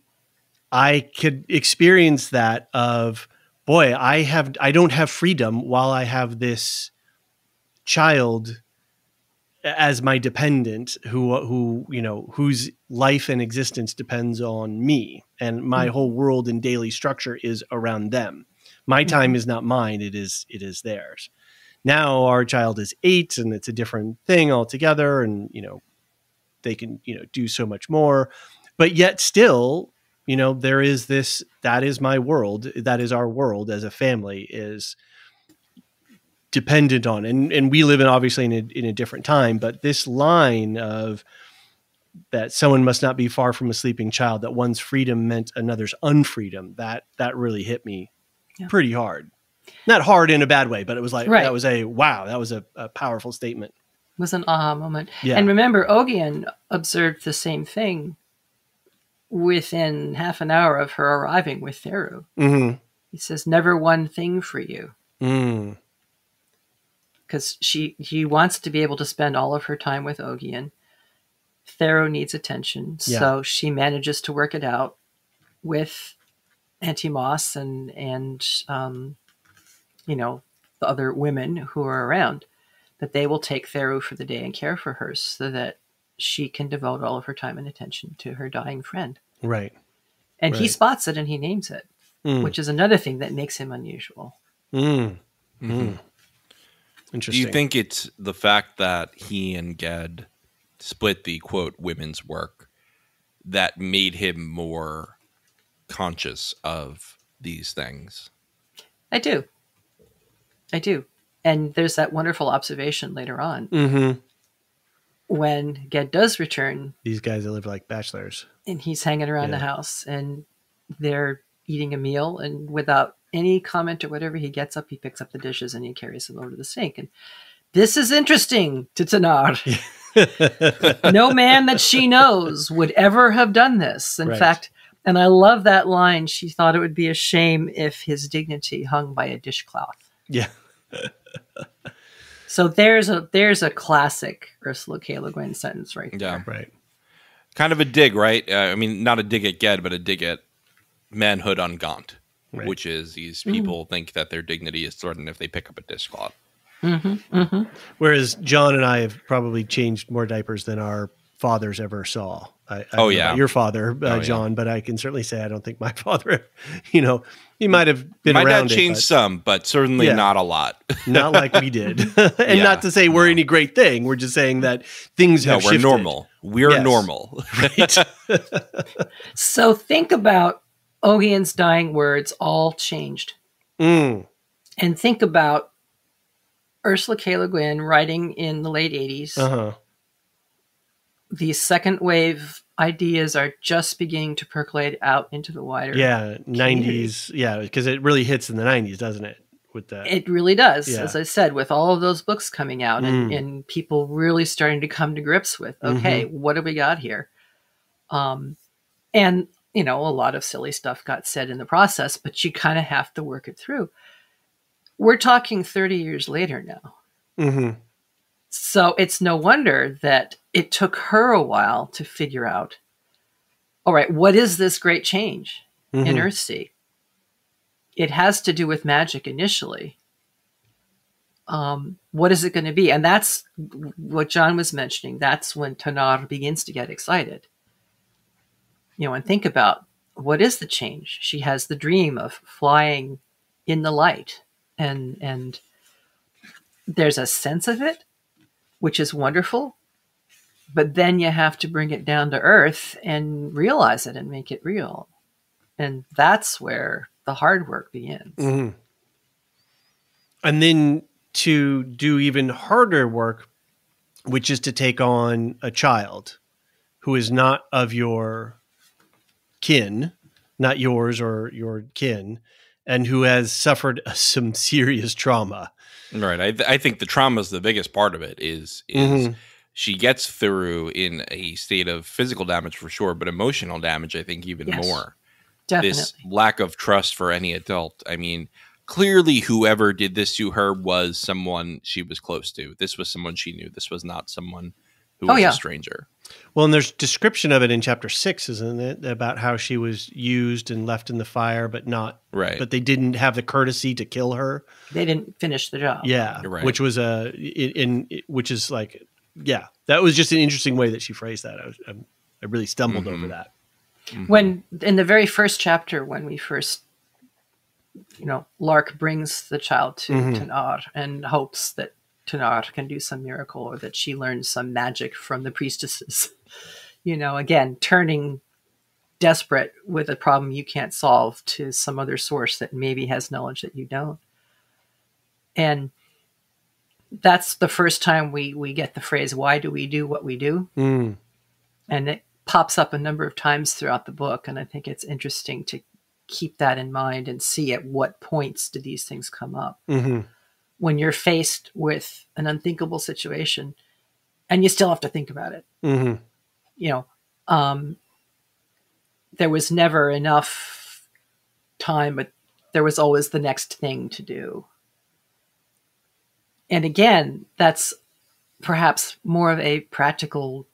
could experience that of, boy, I don't have freedom while I have this child as my dependent whose life and existence depends on me, and my whole world and daily structure is around them. My time is not mine. It is theirs. Now our child is 8 and it's a different thing altogether. And, they can, do so much more, but yet still, there is this, that is my world. That is our world as a family is dependent on, and we live obviously in a different time, but this line of that someone must not be far from a sleeping child, that one's freedom meant another's unfreedom, that really hit me pretty hard. Not hard in a bad way, but it was like, that was that was a powerful statement. It was an aha moment. Yeah. And remember, Ogian observed the same thing within half an hour of her arriving with Theru. Mm-hmm. He says, "Never one thing for you." Because he wants to be able to spend all of her time with Ogian. Theru needs attention, so she manages to work it out with Auntie Moss and the other women who are around, that they will take Theru for the day and care for her so that she can devote all of her time and attention to her dying friend. Right. And he spots it and he names it, which is another thing that makes him unusual. Interesting. Do you think it's the fact that he and Ged split the, quote, women's work that made him more conscious of these things? I do. And there's that wonderful observation later on. Mm-hmm. When Ged does return. These guys that live like bachelors. And he's hanging around the house and they're eating a meal, and without any comment or whatever, he gets up, he picks up the dishes and he carries them over to the sink. And this is interesting to Tenar. No man that she knows would ever have done this. In Right. fact, and I love that line, she thought it would be a shame if his dignity hung by a dishcloth. Yeah. So there's a classic Ursula K. LeGuin sentence right there. Yeah. Right. Kind of a dig, right? I mean, not a dig at Ged, but a dig at manhood on Gaunt, Right. which is these people think that their dignity is threatened if they pick up a dishcloth. Whereas John and I have probably changed more diapers than our fathers ever saw. I don't know about your father, John, but I can certainly say I don't think my father, he might have been My around dad changed some, but certainly not a lot. not like we did. And not to say we're any great thing. We're just saying that things have shifted. We're normal. We're normal. Right. So think about Ogien's dying words, all changed. Mm. And think about Ursula K. Le Guin writing in the late 80s. Uh-huh. These second wave ideas are just beginning to percolate out into the wider community. 90s. Yeah, because it really hits in the 90s, doesn't it? With that. It really does, Yeah. as I said, with all of those books coming out and people really starting to come to grips with, okay, what do we got here? And, a lot of silly stuff got said in the process, but you kind of have to work it through. We're talking 30 years later now. Mm-hmm. So it's no wonder that it took her a while to figure out, all right, what is this great change in Earthsea? It has to do with magic initially. What is it going to be? And that's what John was mentioning. That's when Tenar begins to get excited. And think about, what is the change? She has the dream of flying in the light. And there's a sense of it, which is wonderful. But then you have to bring it down to earth and realize it and make it real. And that's where the hard work begins. Mm-hmm. And then to do even harder work, which is to take on a child who is not of your kin, not yours or your kin, and who has suffered some serious trauma. Right. I think the trauma is the biggest part of it is she gets through in a state of physical damage for sure, but emotional damage, I think, even more. Definitely. This lack of trust for any adult. I mean, clearly whoever did this to her was someone she was close to. This was someone she knew. This was not someone who was a stranger. Well, and there's description of it in chapter 6, isn't it? About how she was used and left in the fire, but not right. But they didn't have the courtesy to kill her. They didn't finish the job. Yeah, right. Which was which is like, yeah, that was just an interesting way that she phrased that. I really stumbled over that. When in the very first chapter, when we first, Lark brings the child to Tenar and hopes that Tenar can do some miracle or that she learns some magic from the priestesses. Again, turning desperate with a problem you can't solve to some other source that maybe has knowledge that you don't. And that's the first time we get the phrase, why do we do what we do? And it pops up a number of times throughout the book. And I think it's interesting to keep that in mind and see at what points do these things come up. When you're faced with an unthinkable situation and you still have to think about it. There was never enough time, but there was always the next thing to do. And again, that's perhaps more of a practical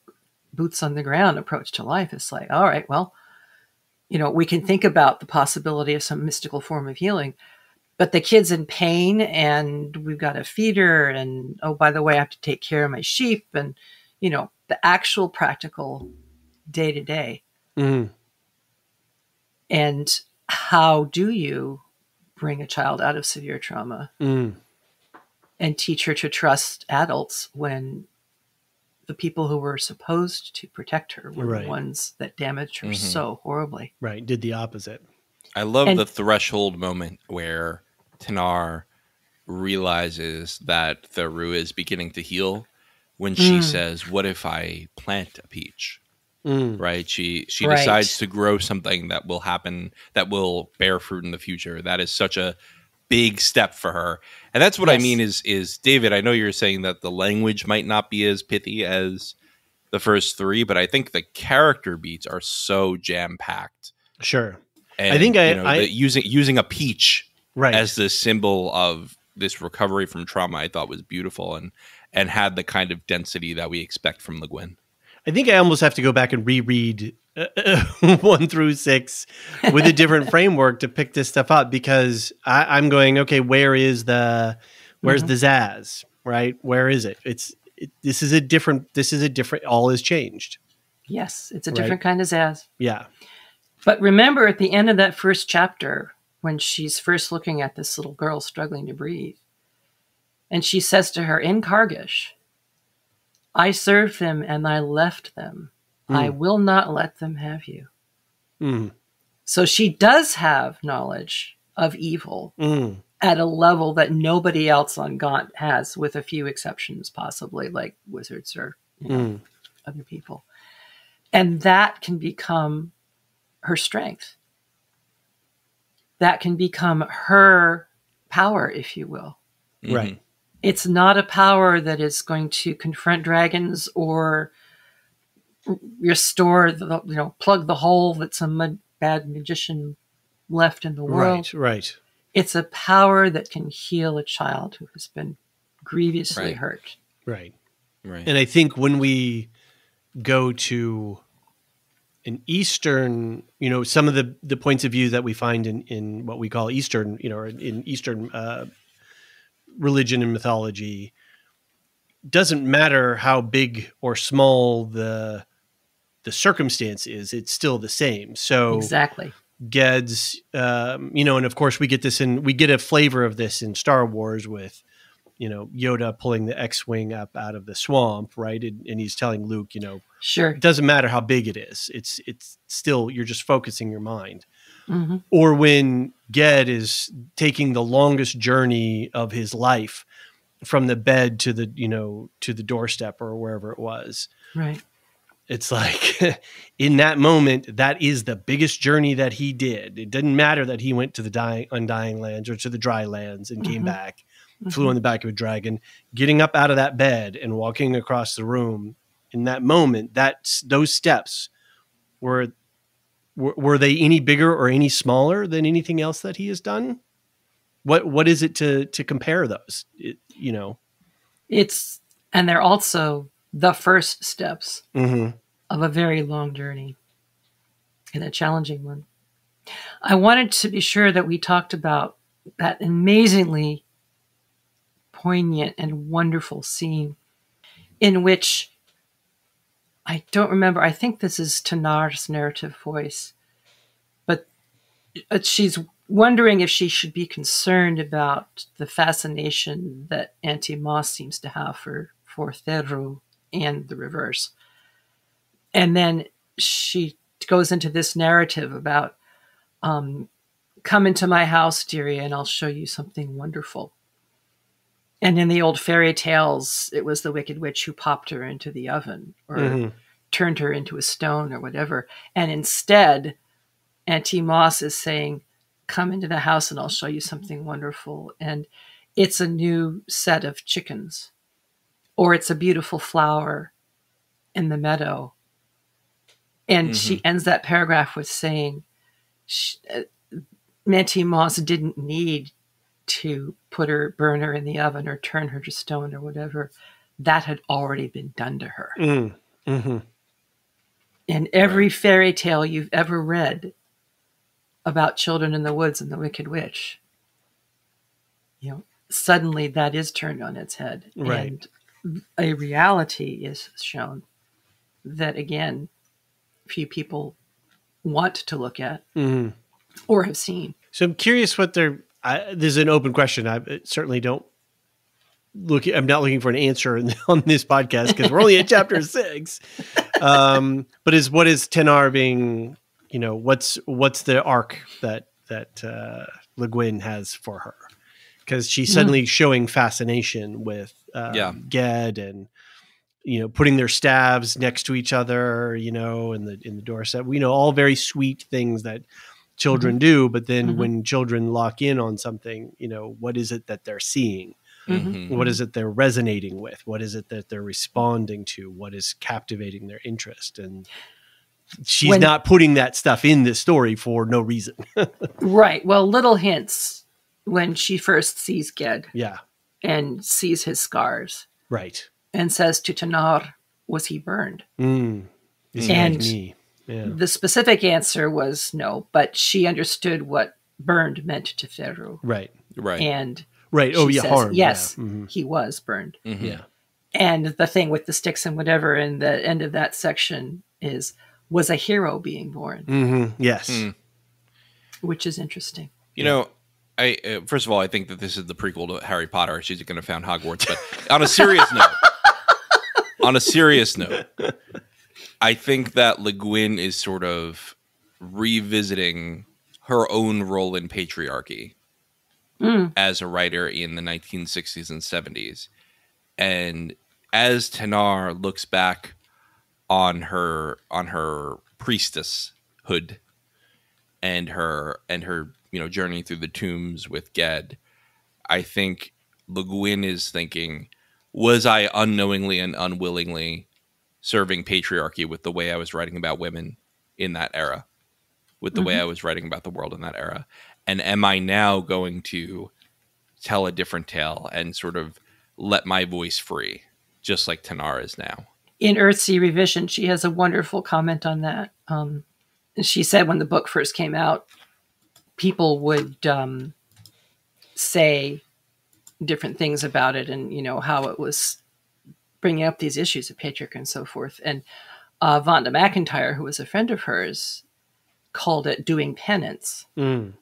boots on the ground approach to life. It's like, all right, well, we can think about the possibility of some mystical form of healing, but the kid's in pain and we've got to feed her. And, oh, by the way, I have to take care of my sheep and, the actual practical day to day. And how do you bring a child out of severe trauma and teach her to trust adults when the people who were supposed to protect her were the ones that damaged her so horribly? Right. Did the opposite. I love the threshold moment where Tenar realizes that the Rue is beginning to heal when she says, what if I plant a peach? Right? She decides to grow something that will happen, that will bear fruit in the future. That is such a big step for her. And that's what I Yes. mean is David, I know you're saying that the language might not be as pithy as the first three, but I think the character beats are so jam-packed. Sure. And, I think using a peach right. as the symbol of this recovery from trauma, I thought was beautiful and had the kind of density that we expect from LeGuin. I think I almost have to go back and reread 1 through 6 with a different framework to pick this stuff up, because I'm going, okay, where's the Zaz, right? Where is it? This is a different, all is changed. Yes, it's a different kind of Zaz. Yeah. But remember at the end of that first chapter, when she's first looking at this little girl struggling to breathe, and she says to her in Kargish, I served them and I left them. I will not let them have you. So she does have knowledge of evil at a level that nobody else on Gaunt has, with a few exceptions, possibly, like wizards or other people. And that can become her strength. That can become her power, if you will. Right. It's not a power that is going to confront dragons or restore plug the hole that some bad magician left in the world. Right. It's a power that can heal a child who has been grievously hurt. Right. And I think when we go to an Eastern, some of the points of view that we find in what we call Eastern, in Eastern religion and mythology, doesn't matter how big or small the circumstance is, it's still the same. So exactly. Ged's, and of course we get a flavor of this in Star Wars with, Yoda pulling the X-Wing up out of the swamp, right? And he's telling Luke, sure, it doesn't matter how big it is. It's still, you're just focusing your mind. Or when Ged is taking the longest journey of his life from the bed to the doorstep or wherever it was. Right. It's like in that moment, that is the biggest journey that he did. It didn't matter that he went to the Undying Lands or to the Dry Lands and came back, flew on the back of a dragon, getting up out of that bed and walking across the room. In that moment, those steps were they any bigger or any smaller than anything else that he has done? What is it to compare those? And they're also the first steps of a very long journey and a challenging one. I wanted to be sure that we talked about that amazingly poignant and wonderful scene in which, I don't remember, I think this is Tenar's narrative voice, but she's wondering if she should be concerned about the fascination that Auntie Moss seems to have for Theru and the reverse. And then she goes into this narrative about, come into my house, dearie, and I'll show you something wonderful. And in the old fairy tales, it was the Wicked Witch who popped her into the oven or turned her into a stone or whatever. And instead, Auntie Moss is saying, come into the house and I'll show you something wonderful. And it's a new set of chickens, or it's a beautiful flower in the meadow. And she ends that paragraph with saying, Auntie Moss didn't need to burn her in the oven or turn her to stone or whatever. That had already been done to her. In every fairy tale you've ever read about children in the woods and the Wicked Witch, suddenly that is turned on its head. Right. And a reality is shown that, again, few people want to look at or have seen. So I'm curious what this is an open question. I certainly don't I'm not looking for an answer on this podcast because we're only at chapter 6. But what is Tenar being, what's the arc that LeGuin has for her? Because she's suddenly showing fascination with Ged and, putting their staves next to each other, in the doorstep. All very sweet things that children do, but then when children lock in on something, what is it that they're seeing? What is it they're resonating with? What is it that they're responding to? What is captivating their interest? And she's not putting that stuff in this story for no reason. Right. Well, little hints when she first sees Ged. Yeah. And sees his scars. Right. And says to Tenar, was he burned? Is he like me? Yeah. The specific answer was no, but she understood what burned meant to Tehanu. Right. And says, harm. Yes, he was burned. Yeah. And the thing with the sticks and whatever in the end of that section is, was a hero being born? Yes. Which is interesting. I first of all, I think that this is the prequel to Harry Potter. She's going to found Hogwarts. But on a serious note, I think that LeGuin is sort of revisiting her own role in patriarchy as a writer in the 1960s and 70s. And as Tenar looks back on her priestesshood and her journey through the tombs with Ged, I think LeGuin is thinking, was I unknowingly and unwillingly serving patriarchy with the way I was writing about women in that era, with the way I was writing about the world in that era? And am I now going to tell a different tale and sort of let my voice free, just like Tenar is now? In Earthsea Revision, she has a wonderful comment on that. She said when the book first came out, people would say different things about it and, how it was bringing up these issues of patriarchy and so forth. And Vonda McIntyre, who was a friend of hers, called it doing penance. And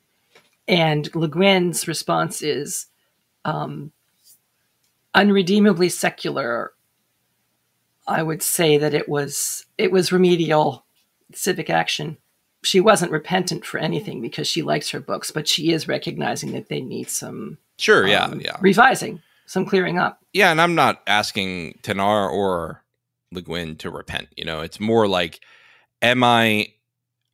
LeGuin's response is unredeemably secular. I would say that it was remedial civic action. She wasn't repentant for anything because she likes her books, but she is recognizing that they need some revising, some clearing up. Yeah, and I'm not asking Tenar or LeGuin to repent. It's more like, I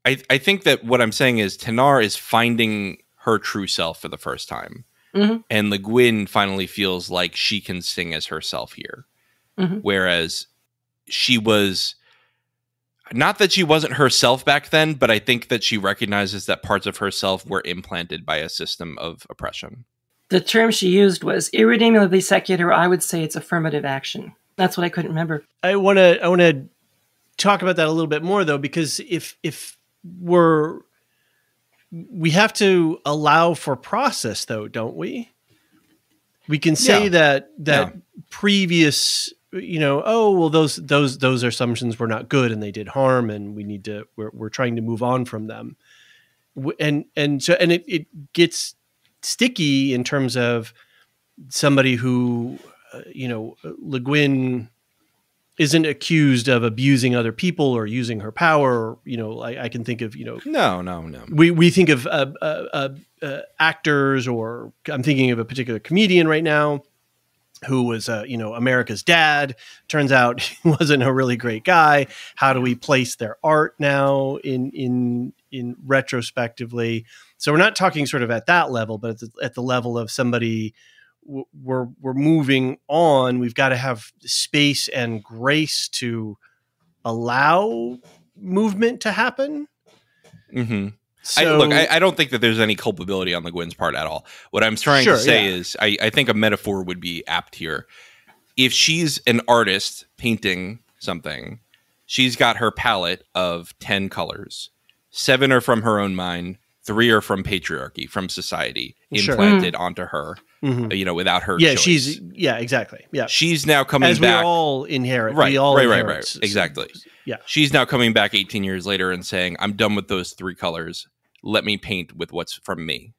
think that what I'm saying is Tenar is finding her true self for the first time. And LeGuin finally feels like she can sing as herself here. Whereas she was... Not that she wasn't herself back then, but I think that she recognizes that parts of herself were implanted by a system of oppression. The term she used was irredeemably secular. I would say it's affirmative action. That's what I couldn't remember. I want to talk about that a little bit more, though, because if we have to allow for process, though, don't we? We can say that previous... those assumptions were not good and they did harm, and we're trying to move on from them. And it gets sticky in terms of somebody who, LeGuin isn't accused of abusing other people or using her power. I can think of, No. We think of actors, or I'm thinking of a particular comedian right now who was, America's dad. Turns out he wasn't a really great guy. How do we place their art now in retrospectively? So we're not talking sort of at that level, but at the level of somebody we're moving on. We've got to have space and grace to allow movement to happen. So, I don't think that there's any culpability on LeGuin's part at all. What I'm trying to say is I think a metaphor would be apt here. If she's an artist painting something, she's got her palette of 10 colors. 7 are from her own mind. 3 are from patriarchy, from society, implanted onto her, without her choice. Exactly. Yeah. She's now coming back. As we all inherit. Right, we all inherit. Right. Exactly. Yeah. She's now coming back 18 years later and saying, I'm done with those 3 colors. Let me paint with what's from me.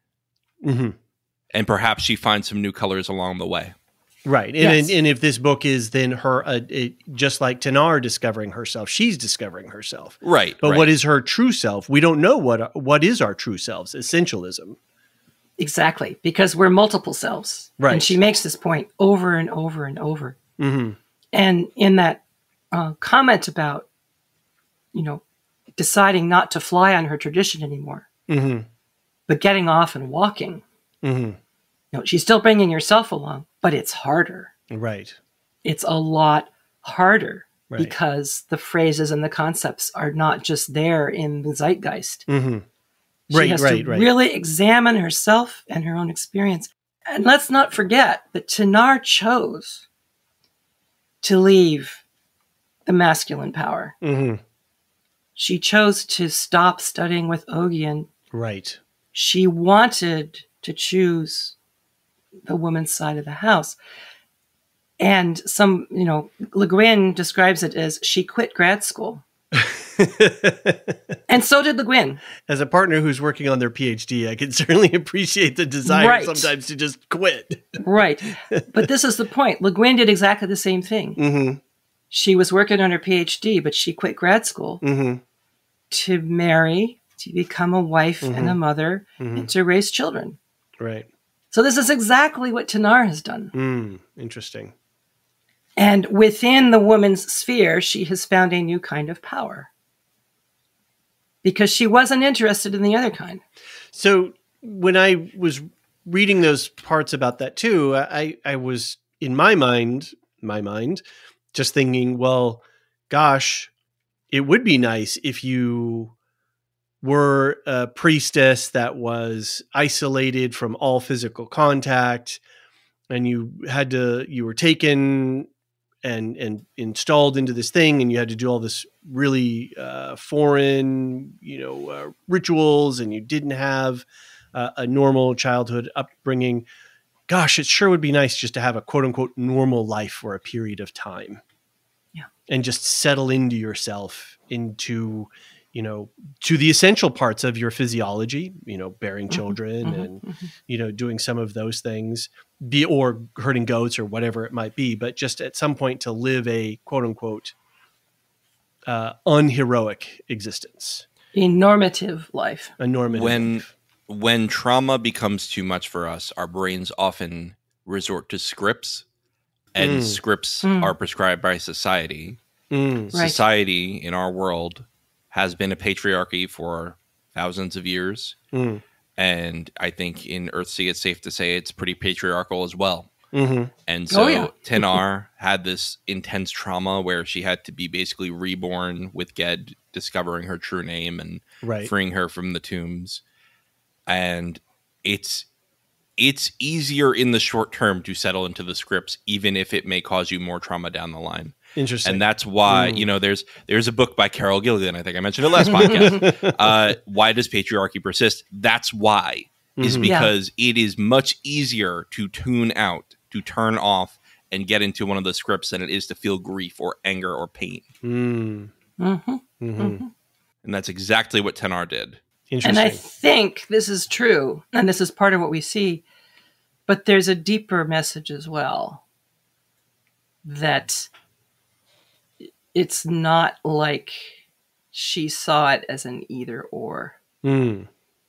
And perhaps she finds some new colors along the way. Right. And if this book is then her, just like Tenar discovering herself, she's discovering herself. Right. But what is her true self? We don't know what is our true selves. Essentialism. Exactly. Because we're multiple selves. Right. And she makes this point over and over and over. And in that comment about, deciding not to fly on her tradition anymore, But getting off and walking, she's still bringing herself along, but it's harder. Right. It's a lot harder Right. because the phrases and the concepts are not just there in the zeitgeist. She has to really examine herself and her own experience. And let's not forget that Tenar chose to leave the masculine power. She chose to stop studying with Ogian. Right. She wanted to choose the woman's side of the house. And LeGuin describes it as she quit grad school. And so did LeGuin. As a partner who's working on their PhD, I can certainly appreciate the desire sometimes to just quit. Right. But this is the point. LeGuin did exactly the same thing. She was working on her PhD, but she quit grad school to marry, to become a wife and a mother, and to raise children. Right. So this is exactly what Tenar has done. Interesting. And within the woman's sphere, she has found a new kind of power. Because she wasn't interested in the other kind. So when I was reading those parts about that too, I was in my mind, just thinking, well, gosh, it would be nice if you were a priestess that was isolated from all physical contact, and you were taken and installed into this thing, and you had to do all this really foreign, rituals, and you didn't have a normal childhood upbringing. Gosh, it sure would be nice just to have a quote unquote normal life for a period of time. Yeah. And just settle into yourself, into, to the essential parts of your physiology, bearing children and, doing some of those things, or herding goats or whatever it might be, but just at some point to live a quote unquote unheroic existence. A normative life. A normative life. When trauma becomes too much for us, our brains often resort to scripts, and scripts are prescribed by society. Right. Society in our world has been a patriarchy for thousands of years. And I think in Earthsea, it's safe to say it's pretty patriarchal as well. And so Tenar had this intense trauma where she had to be basically reborn with Ged discovering her true name and freeing her from the tombs. And it's easier in the short term to settle into the scripts, even if it may cause you more trauma down the line. Interesting. And that's why, there's a book by Carol Gilligan, I think I mentioned it last podcast. Why does patriarchy persist? That's why, is because it is much easier to tune out, to turn off, and get into one of the scripts than it is to feel grief or anger or pain. And that's exactly what Tenar did. And I think this is true, and this is part of what we see, but there's a deeper message as well, that it's not like she saw it as an either or.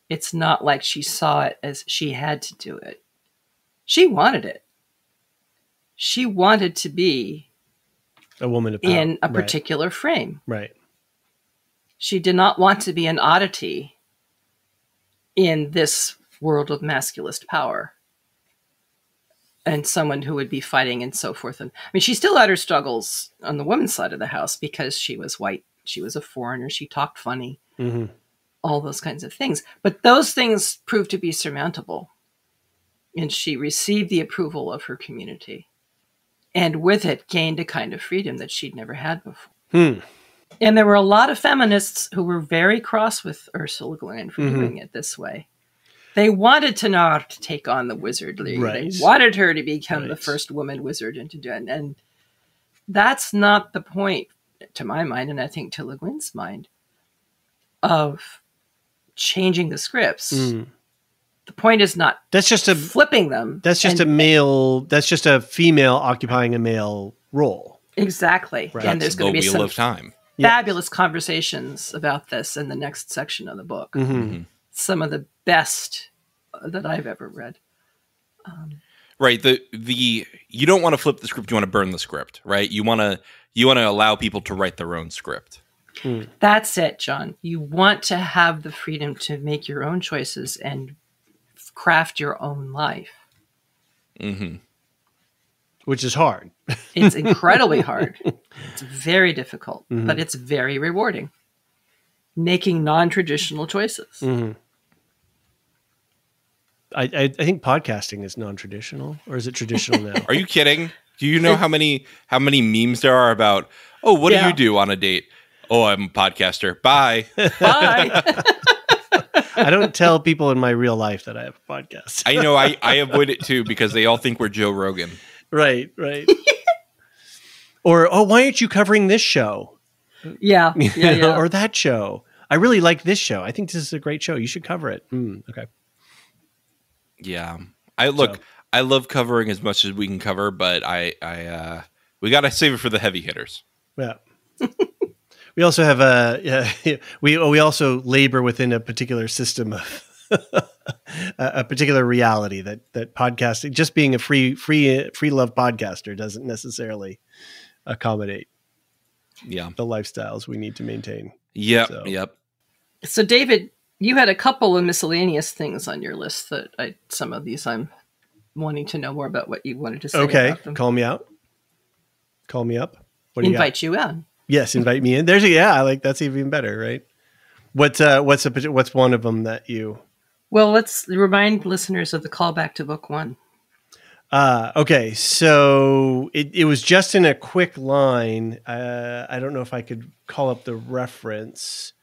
It's not like she saw it as she had to do it. She wanted it. She wanted to be a woman of power in a particular frame. Right. She did not want to be an oddity in this world of masculist power and someone who would be fighting and so forth. And I mean, she still had her struggles on the woman's side of the house because she was white. She was a foreigner. She talked funny, all those kinds of things. But those things proved to be surmountable. And she received the approval of her community. And with it, gained a kind of freedom that she'd never had before. And there were a lot of feminists who were very cross with Ursula K for doing it this way. They wanted Tenar to take on the wizardry. They wanted her to become the first woman wizard and to do it. And that's not the point, to my mind, and I think to LeGuin's mind, of changing the scripts. The point is not flipping them. That's just a female occupying a male role. Exactly. Right. And there's going to be some of time. Fabulous conversations about this in the next section of the book. Some of the best that I've ever read. Right. You don't want to flip the script. You want to burn the script, right? You want to allow people to write their own script. That's it, John. You want to have the freedom to make your own choices and craft your own life. Mm-hmm. Which is hard. It's incredibly hard. It's very difficult, but it's very rewarding. Making non-traditional choices. I think podcasting is non-traditional, or is it traditional now? Are you kidding? Do you know how many memes there are about, oh, what do you do on a date? Oh, I'm a podcaster. Bye. Bye. I don't tell people in my real life that I have a podcast. I know. I avoid it too because they all think we're Joe Rogan. Right. Or, oh, why aren't you covering this show? Yeah. Or that show. I really like this show. I think this is a great show. You should cover it. Okay. Yeah. I love covering as much as we can cover, but we got to save it for the heavy hitters. Yeah. We also have we also labor within a particular system of a particular reality that podcasting, just being a free love podcaster, doesn't necessarily accommodate the lifestyles we need to maintain. Yep. So David, you had a couple of miscellaneous things on your list that some of these I'm wanting to know more about what you wanted to say. Okay, about them. call me out. Call me up. What do Invite you in. Yes, invite me in. I like that's even better, right? What's one of them that you? Well, let's remind listeners of the callback to book 1. Okay, so it was just in a quick line. I don't know if I could call up the reference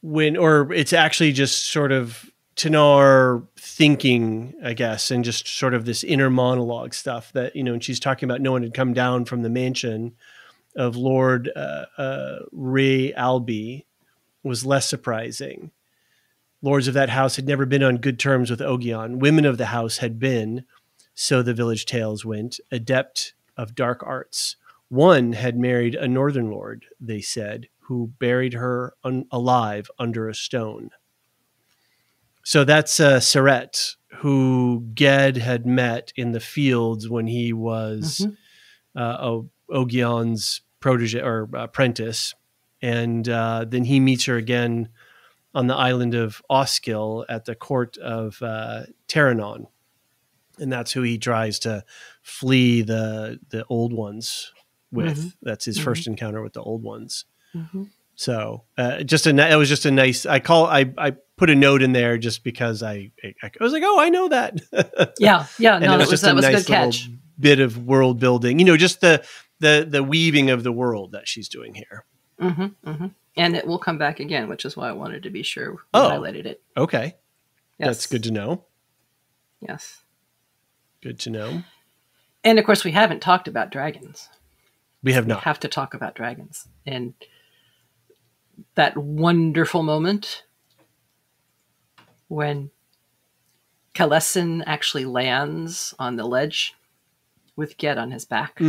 or it's actually just sort of Tenar thinking, I guess, and just sort of this inner monologue stuff that, and she's talking about no one had come down from the mansion of Lord Ray Albie was less surprising. Lords of that house had never been on good terms with Ogion. Women of the house had been, so the village tales went, adept of dark arts. One had married a northern lord, they said, who buried her alive under a stone. So that's Saret, who Ged had met in the fields when he was Ogion's protege or apprentice. And then he meets her again on the island of Osgil at the court of Tehanu. And that's who he tries to flee the old ones with. That's his first encounter with the old ones. So it was just a nice. I put a note in there just because I was like, oh, I know that. Yeah. And No, it was just a nice good catch. Bit of world building. Just the weaving of the world that she's doing here. And it will come back again, which is why I wanted to be sure we highlighted it. Okay, yes. That's good to know. Yes. Good to know. And of course, we haven't talked about dragons. We have not. We have to talk about dragons. And that wonderful moment when Kalesin actually lands on the ledge with Ged on his back.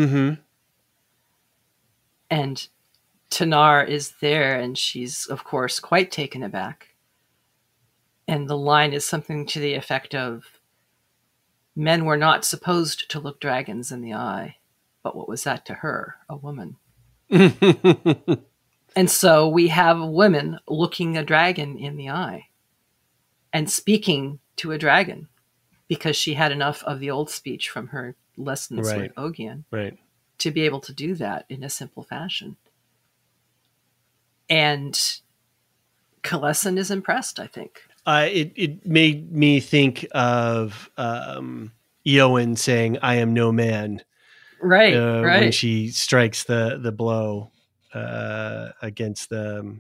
And Tenar is there, and she's, of course, quite taken aback. And the line is something to the effect of, men were not supposed to look dragons in the eye, but what was that to her, a woman? And so we have women looking a dragon in the eye and speaking to a dragon because she had enough of the old speech from her lessons with Ogion to be able to do that in a simple fashion. And Kalesin is impressed, I think. It made me think of Eowyn saying, "I am no man." Right. When she strikes the blow against the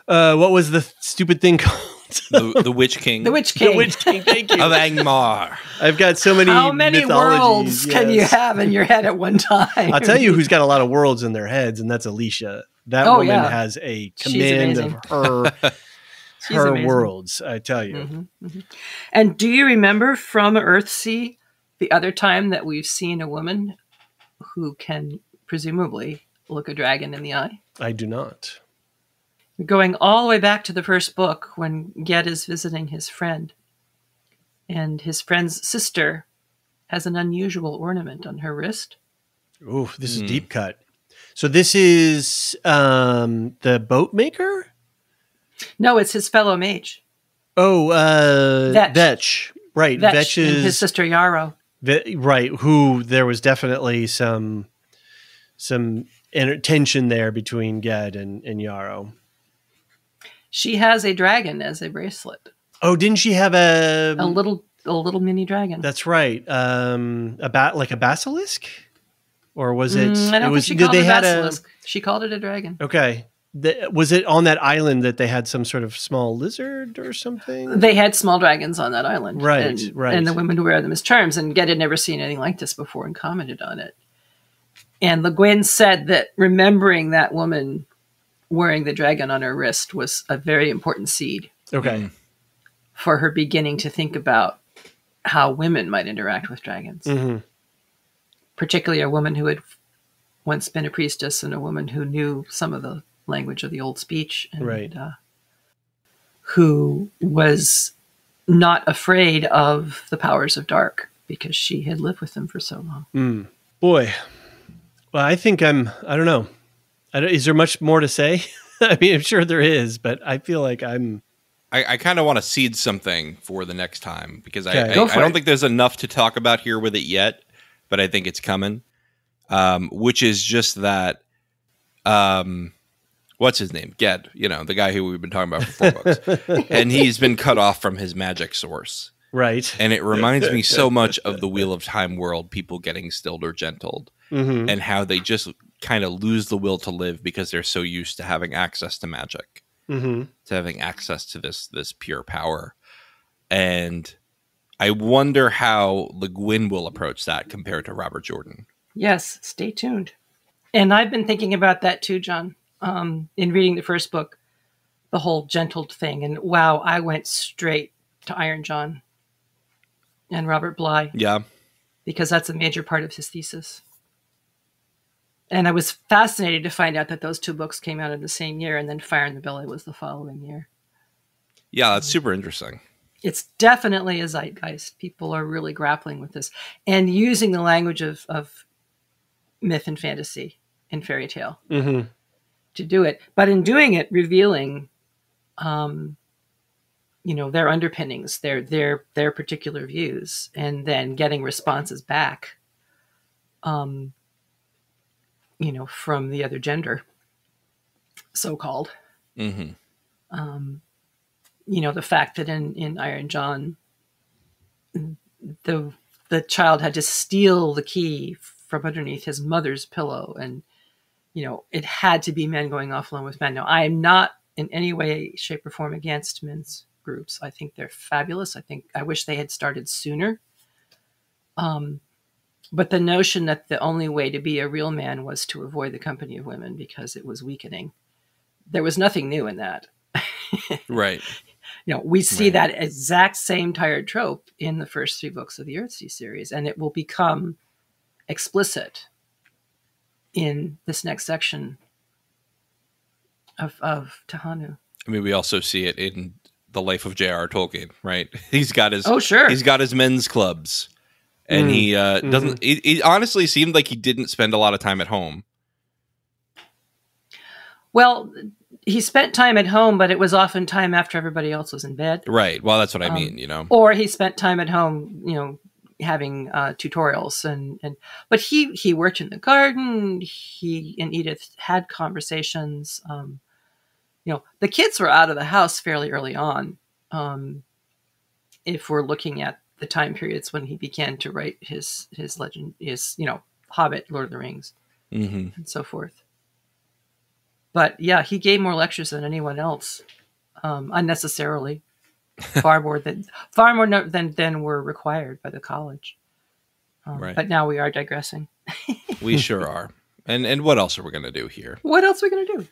what was the stupid thing called? the Witch King. The Witch King. The Witch King. Thank you. Of Angmar. I've got so many. How many worlds can you have in your head at one time? I'll tell you who's got a lot of worlds in their heads, and that's Elysia. That woman has a command of her worlds, I tell you. And do you remember from Earthsea the other time that we've seen a woman who can presumably look a dragon in the eye? I do not. Going all the way back to the first book when Ged is visiting his friend, and his friend's sister has an unusual ornament on her wrist. Ooh, this is deep cut. So this is the boat maker? No, it's his fellow mage. Oh, Vetch. Vetch. Right. Vetch is and his sister Yarrow. Right. Who there was definitely some tension there between Ged and Yarrow. She has a dragon as a bracelet. Oh, didn't she have a little mini dragon? That's right. Like a basilisk, or was it? I don't think she called it a basilisk. She called it a dragon. Okay. Was it on that island that they had some sort of small lizard or something? They had small dragons on that island. Right. And the women would wear them as charms. And Ged had never seen anything like this before and commented on it. And LeGuin said that remembering that woman wearing the dragon on her wrist was a very important seed. Okay. For her beginning to think about how women might interact with dragons. Mm-hmm. Particularly a woman who had once been a priestess and a woman who knew some of the language of the old speech, and who was not afraid of the powers of dark because she had lived with them for so long. Boy, well, I think I don't know. Is there much more to say? I mean, I'm sure there is, but I feel like I kind of want to seed something for the next time because Okay. I don't think there's enough to talk about here with it yet, but I think it's coming. Which is just that, what's his name? Ged, the guy who we've been talking about for 4 books. And he's been cut off from his magic source. Right. And it reminds me so much of the Wheel of Time world, people getting stilled or gentled, and how they just kind of lose the will to live because they're so used to having access to magic, to having access to this pure power. And I wonder how LeGuin will approach that compared to Robert Jordan. Yes, stay tuned. And I've been thinking about that too, John. In reading the first book, the whole gentled thing. And wow, I went straight to Iron John and Robert Bly. Yeah. Because that's a major part of his thesis. And I was fascinated to find out that those two books came out in the same year, and then Fire in the Belly was the following year. Yeah, that's super interesting. It's definitely a zeitgeist. People are really grappling with this and using the language of myth and fantasy and fairy tale. To do it, but in doing it, revealing, their underpinnings, their particular views, and then getting responses back, from the other gender, so-called. The fact that in Iron John, the child had to steal the key from underneath his mother's pillow, and it had to be men going off alone with men. Now, I am not in any way, shape, or form against men's groups. I think they're fabulous. I wish they had started sooner. But the notion that the only way to be a real man was to avoid the company of women because it was weakening. There was nothing new in that. Right. We see that exact same tired trope in the first 3 books of the Earthsea series, and it will become explicit in this next section of Tehanu. I mean, we also see it in the life of J.R. Tolkien, right? He's got his he's got his men's clubs, and he doesn't. It honestly seemed like he didn't spend a lot of time at home. Well, he spent time at home, but it was often time after everybody else was in bed. Right. Well, that's what I mean. Or he spent time at home, having tutorials but he worked in the garden. He and Edith had conversations. The kids were out of the house fairly early on. If we're looking at the time periods when he began to write his legend, Hobbit, Lord of the Rings, and so forth. But yeah, he gave more lectures than anyone else, unnecessarily. Far more than were required by the college. Right. But now we are digressing. We sure are. And what else are we going to do here? What else are we going to do?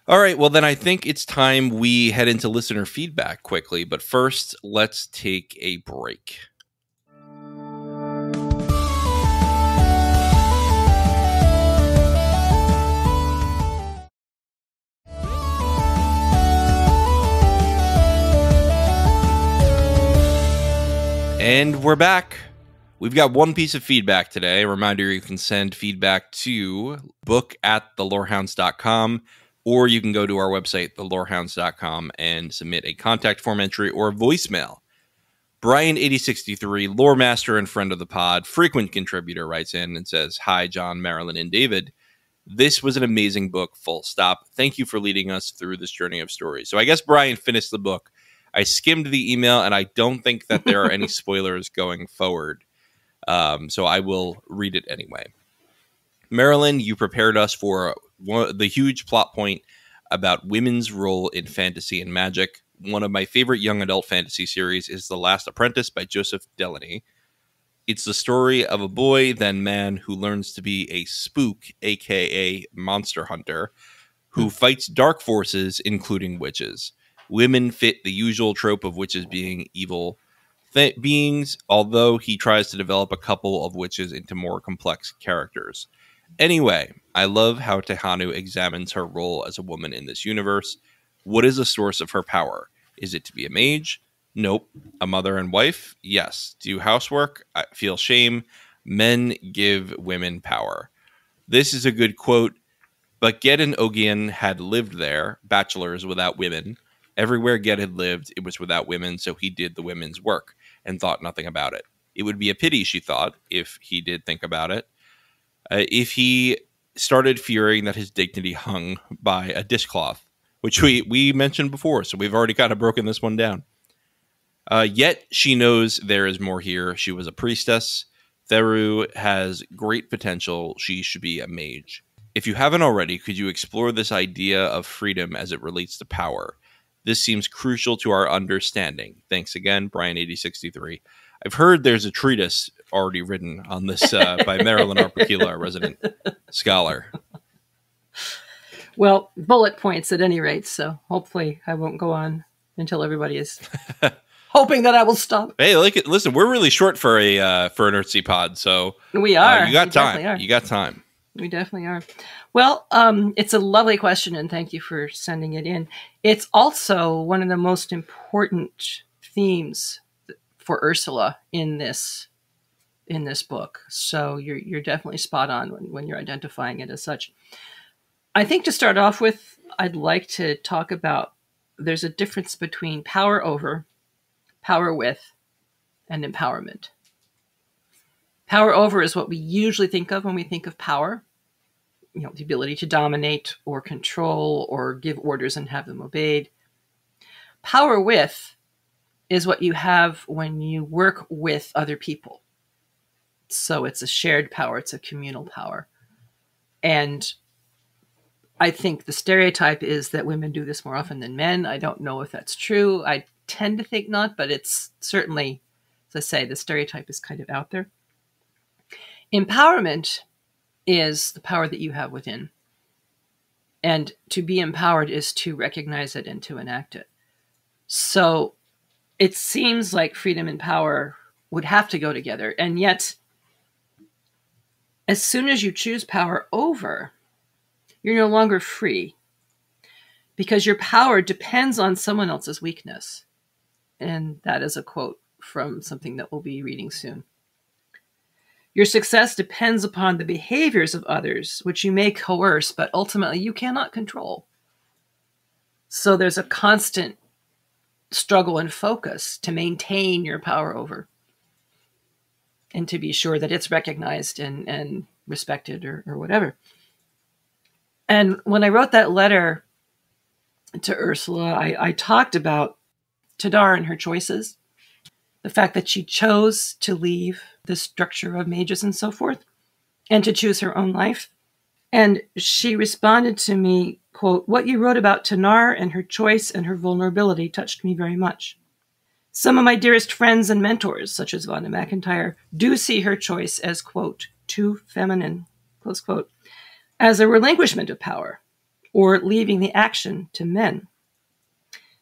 All right. Well, then I think it's time we head into listener feedback quickly. But first, let's take a break. And we're back. We've got one piece of feedback today. A reminder, you can send feedback to book@thelorehounds.com, or you can go to our website, thelorehounds.com, and submit a contact form entry or a voicemail. Brian 8063, lore master and friend of the pod, frequent contributor, writes in and says, "Hi, John, Marilyn, and David. This was an amazing book, full stop. Thank you for leading us through this journey of stories." So I guess Brian finished the book. I skimmed the email, and I don't think that there are any spoilers going forward. So I will read it anyway. Marilyn, you prepared us for the huge plot point about women's role in fantasy and magic. One of my favorite young adult fantasy series is The Last Apprentice by Joseph Delaney. It's the story of a boy, then man, who learns to be a spook, aka monster hunter, who fights dark forces, including witches. Women fit the usual trope of witches being evil beings, although he tries to develop a couple of witches into more complex characters. Anyway, I love how Tehanu examines her role as a woman in this universe. What is the source of her power? Is it to be a mage? Nope. A mother and wife? Yes. Do housework? I feel shame. Men give women power. This is a good quote, but Ged and Ogian had lived there, bachelors without women. Everywhere Ged had lived, it was without women, so he did the women's work and thought nothing about it. It would be a pity, she thought, if he did think about it. If he started fearing that his dignity hung by a dishcloth, which we mentioned before, so we've already kind of broken this one down. Yet she knows there is more here. She was a priestess. Theru has great potential. She should be a mage. If you haven't already, could you explore this idea of freedom as it relates to power? This seems crucial to our understanding. Thanks again, Brian 8063. I've heard there's a treatise already written on this by Marilyn R. Pukkila, our resident scholar. Well, bullet points at any rate, so hopefully I won't go on until everybody is hoping that I will stop. Hey, listen, we're really short for an Earthsea pod, so we are. You got time. You got time. We definitely are. Well, it's a lovely question, and thank you for sending it in. It's also one of the most important themes for Ursula in this book. So you're definitely spot on when you're identifying it as such. I think to start off with, I'd like to talk about there's a difference between power over, power with, and empowerment. Power over is what we usually think of when we think of power. You know, the ability to dominate or control or give orders and have them obeyed. Power with is what you have when you work with other people. So it's a shared power. It's a communal power. And I think the stereotype is that women do this more often than men. I don't know if that's true. I tend to think not, but it's certainly, as I say, the stereotype is kind of out there. Empowerment is the power that you have within. And to be empowered is to recognize it and to enact it. So it seems like freedom and power would have to go together. And yet, as soon as you choose power over, you're no longer free because your power depends on someone else's weakness. And that is a quote from something that we'll be reading soon. Your success depends upon the behaviors of others, which you may coerce, but ultimately you cannot control. So there's a constant struggle and focus to maintain your power over and to be sure that it's recognized and respected or whatever. And when I wrote that letter to Ursula, I talked about Tenar and her choices, the fact that she chose to leave the structure of mages and so forth, and to choose her own life. And she responded to me, quote, "What you wrote about Tenar and her choice and her vulnerability touched me very much. Some of my dearest friends and mentors, such as Vonda McIntyre, do see her choice as, quote, too feminine, close quote, as a relinquishment of power, or leaving the action to men."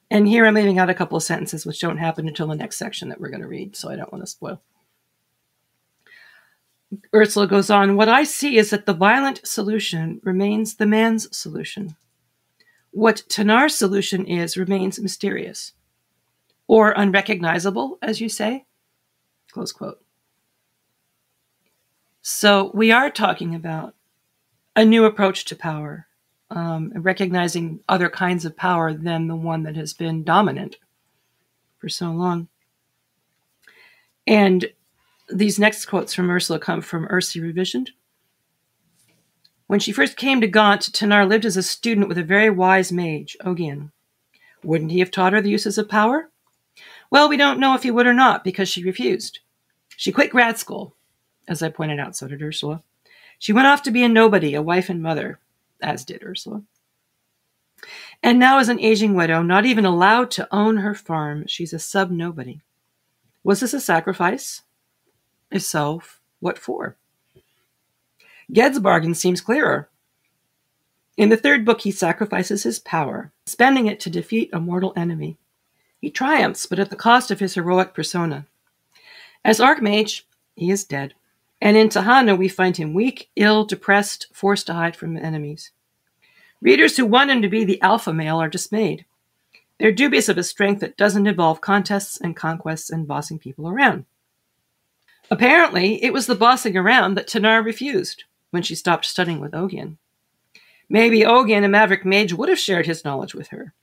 And here I'm leaving out a couple of sentences which don't happen until the next section that we're going to read, so I don't want to spoil. Ursula goes on, "What I see is that the violent solution remains the man's solution. What Tenar's solution is remains mysterious, or unrecognizable, as you say," close quote. So we are talking about a new approach to power, recognizing other kinds of power than the one that has been dominant for so long. And these next quotes from Ursula come from Earthsea Revisioned. When she first came to Gaunt, Tenar lived as a student with a very wise mage, Ogian. Wouldn't he have taught her the uses of power? Well, we don't know if he would or not, because she refused. She quit grad school. As I pointed out, so did Ursula. She went off to be a nobody, a wife and mother, as did Ursula. And now, as an aging widow, not even allowed to own her farm, she's a sub-nobody. Was this a sacrifice? If so, what for? Ged's bargain seems clearer. In the third book, he sacrifices his power, spending it to defeat a mortal enemy. He triumphs, but at the cost of his heroic persona. As Archmage, he is dead. And in Tehanu, we find him weak, ill, depressed, forced to hide from enemies. Readers who want him to be the alpha male are dismayed. They're dubious of a strength that doesn't involve contests and conquests and bossing people around. Apparently, it was the bossing around that Tenar refused when she stopped studying with Ogian. Maybe Ogian, a maverick mage, would have shared his knowledge with her.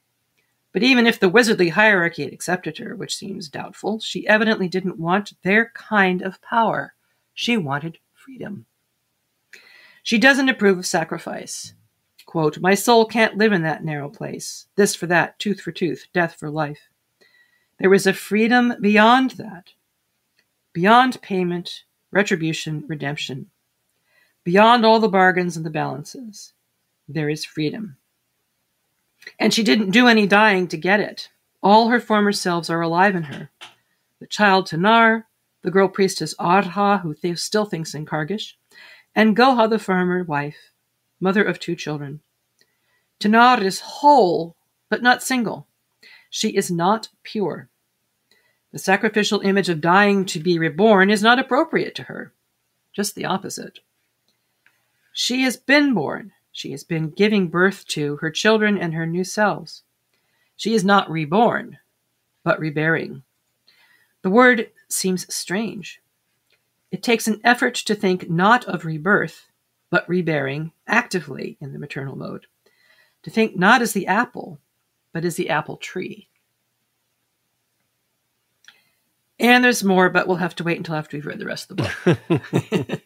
But even if the wizardly hierarchy had accepted her, which seems doubtful, she evidently didn't want their kind of power. She wanted freedom. She doesn't approve of sacrifice. Quote, "My soul can't live in that narrow place. This for that, tooth for tooth, death for life. There is a freedom beyond that. Beyond payment, retribution, redemption. Beyond all the bargains and the balances. There is freedom." And she didn't do any dying to get it. All her former selves are alive in her. The child Tenar, the girl priestess Arha, who still thinks in Kargish, and Goha, the farmer wife, mother of 2 children. Tenar is whole, but not single. She is not pure. The sacrificial image of dying to be reborn is not appropriate to her. Just the opposite. She has been born. She has been giving birth to her children and her new selves. She is not reborn, but rebearing. The word seems strange. It takes an effort to think not of rebirth, but rebearing actively in the maternal mode. To think not as the apple, but as the apple tree. And there's more, but we'll have to wait until after we've read the rest of the book.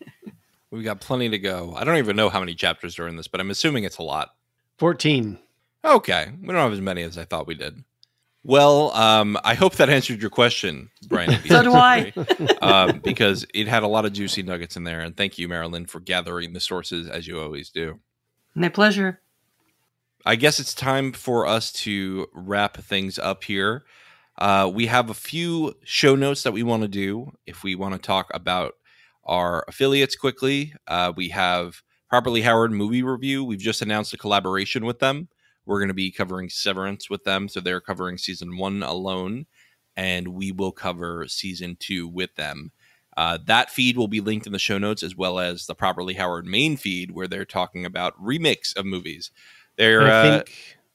We've got plenty to go. I don't even know how many chapters are in this, but I'm assuming it's a lot. 14. Okay. We don't have as many as I thought we did. Well, I hope that answered your question, Brian. So do I. Because it had a lot of juicy nuggets in there. And thank you, Marilyn, for gathering the sources as you always do. My pleasure. I guess it's time for us to wrap things up here. We have a few show notes that we want to do if we want to talk about our affiliates quickly. We have Properly Howard Movie Review. We've just announced a collaboration with them. We're going to be covering Severance with them. So they're covering season 1 alone, and we will cover season 2 with them. That feed will be linked in the show notes, as well as the Properly Howard main feed, where they're talking about remakes of movies. They're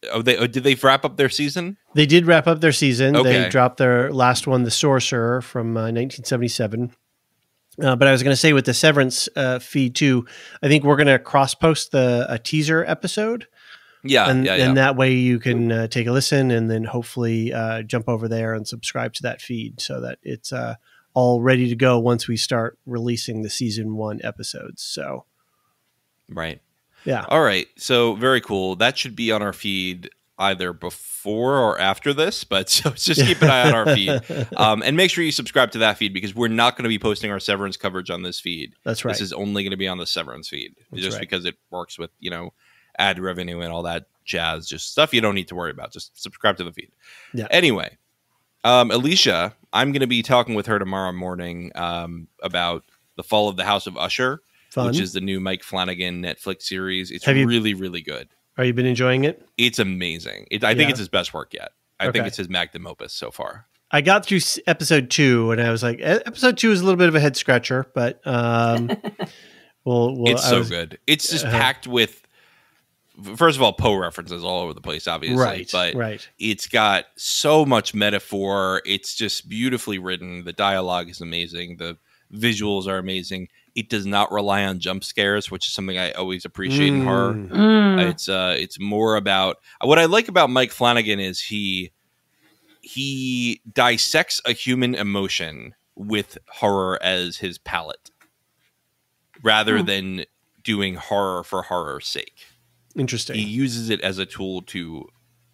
did they wrap up their season? They did wrap up their season. Okay. They dropped their last one, The Sorcerer, from 1977. But I was going to say with the Severance feed too, I think we're going to cross-post a teaser episode. And that way you can take a listen and then hopefully jump over there and subscribe to that feed so that it's all ready to go once we start releasing the season 1 episodes. So, right. Yeah. All right. So very cool. That should be on our feed either before or after this, but so just keep an eye on our feed. And make sure you subscribe to that feed because we're not going to be posting our Severance coverage on this feed. That's right. This is only going to be on the Severance feed. That's just right. because it works with, ad revenue and all that jazz, just stuff you don't need to worry about. Just subscribe to the feed. Yeah. Anyway, Elysia, I'm going to be talking with her tomorrow morning about The Fall of the House of Usher, Fun. which is the new Mike Flanagan Netflix series. It's really, really good. Have you been enjoying it? It's amazing. I think it's his best work yet. I think it's his magnum opus so far. I got through episode 2 and I was like, episode 2 is a little bit of a head scratcher, but it's so good. It's just packed with, first of all, Poe references all over the place, obviously. But it's got so much metaphor. It's just beautifully written. The dialogue is amazing. The visuals are amazing. it does not rely on jump scares, which is something I always appreciate in horror. It's more about what I like about Mike Flanagan is he dissects a human emotion with horror as his palette rather than doing horror for horror's sake. Interesting. He uses it as a tool to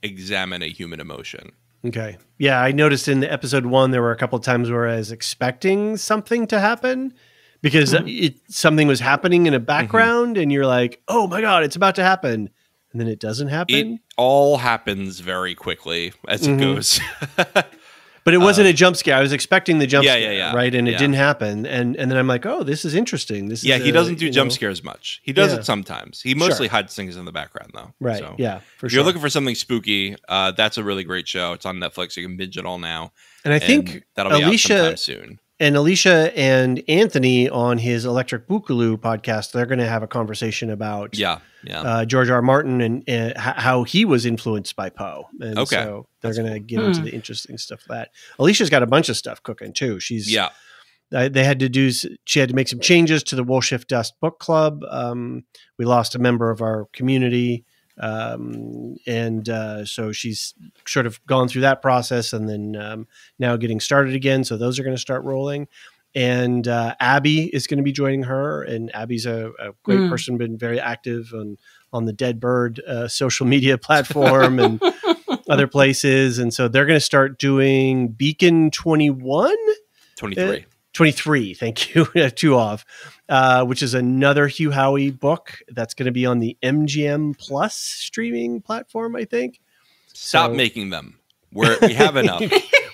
examine a human emotion. Okay. Yeah, I noticed in the episode 1 there were a couple of times where I was expecting something to happen because something was happening in a background and you're like, oh my God, it's about to happen. And then it doesn't happen. It all happens very quickly as it goes. But it wasn't a jump scare. I was expecting the jump scare, yeah. right? And it didn't happen. And then I'm like, oh, this is interesting. This is he doesn't do jump scares much. He does it sometimes. He mostly Sure. hides things in the background, though. Right. So, Yeah, for if sure. you're looking for something spooky, that's a really great show. It's on Netflix. You can binge it all now. And I think that'll be out sometime soon. And Elysia and Anthony on his Electric Boogaloo podcast, they're going to have a conversation about George R. R. Martin and how he was influenced by Poe. And so they're going to get into the interesting stuff of that. Alicia's got a bunch of stuff cooking too. She had to make some changes to the Woolshift Dust Book Club. We lost a member of our community. So she's sort of gone through that process and then now getting started again. So those are going to start rolling. And Abby is going to be joining her. And Abby's a great person, been very active on the Dead Bird social media platform and other places. And so they're going to start doing Beacon 23, thank you, 2 off, which is another Hugh Howey book that's going to be on the MGM Plus streaming platform, I think. Stop making them. We have enough.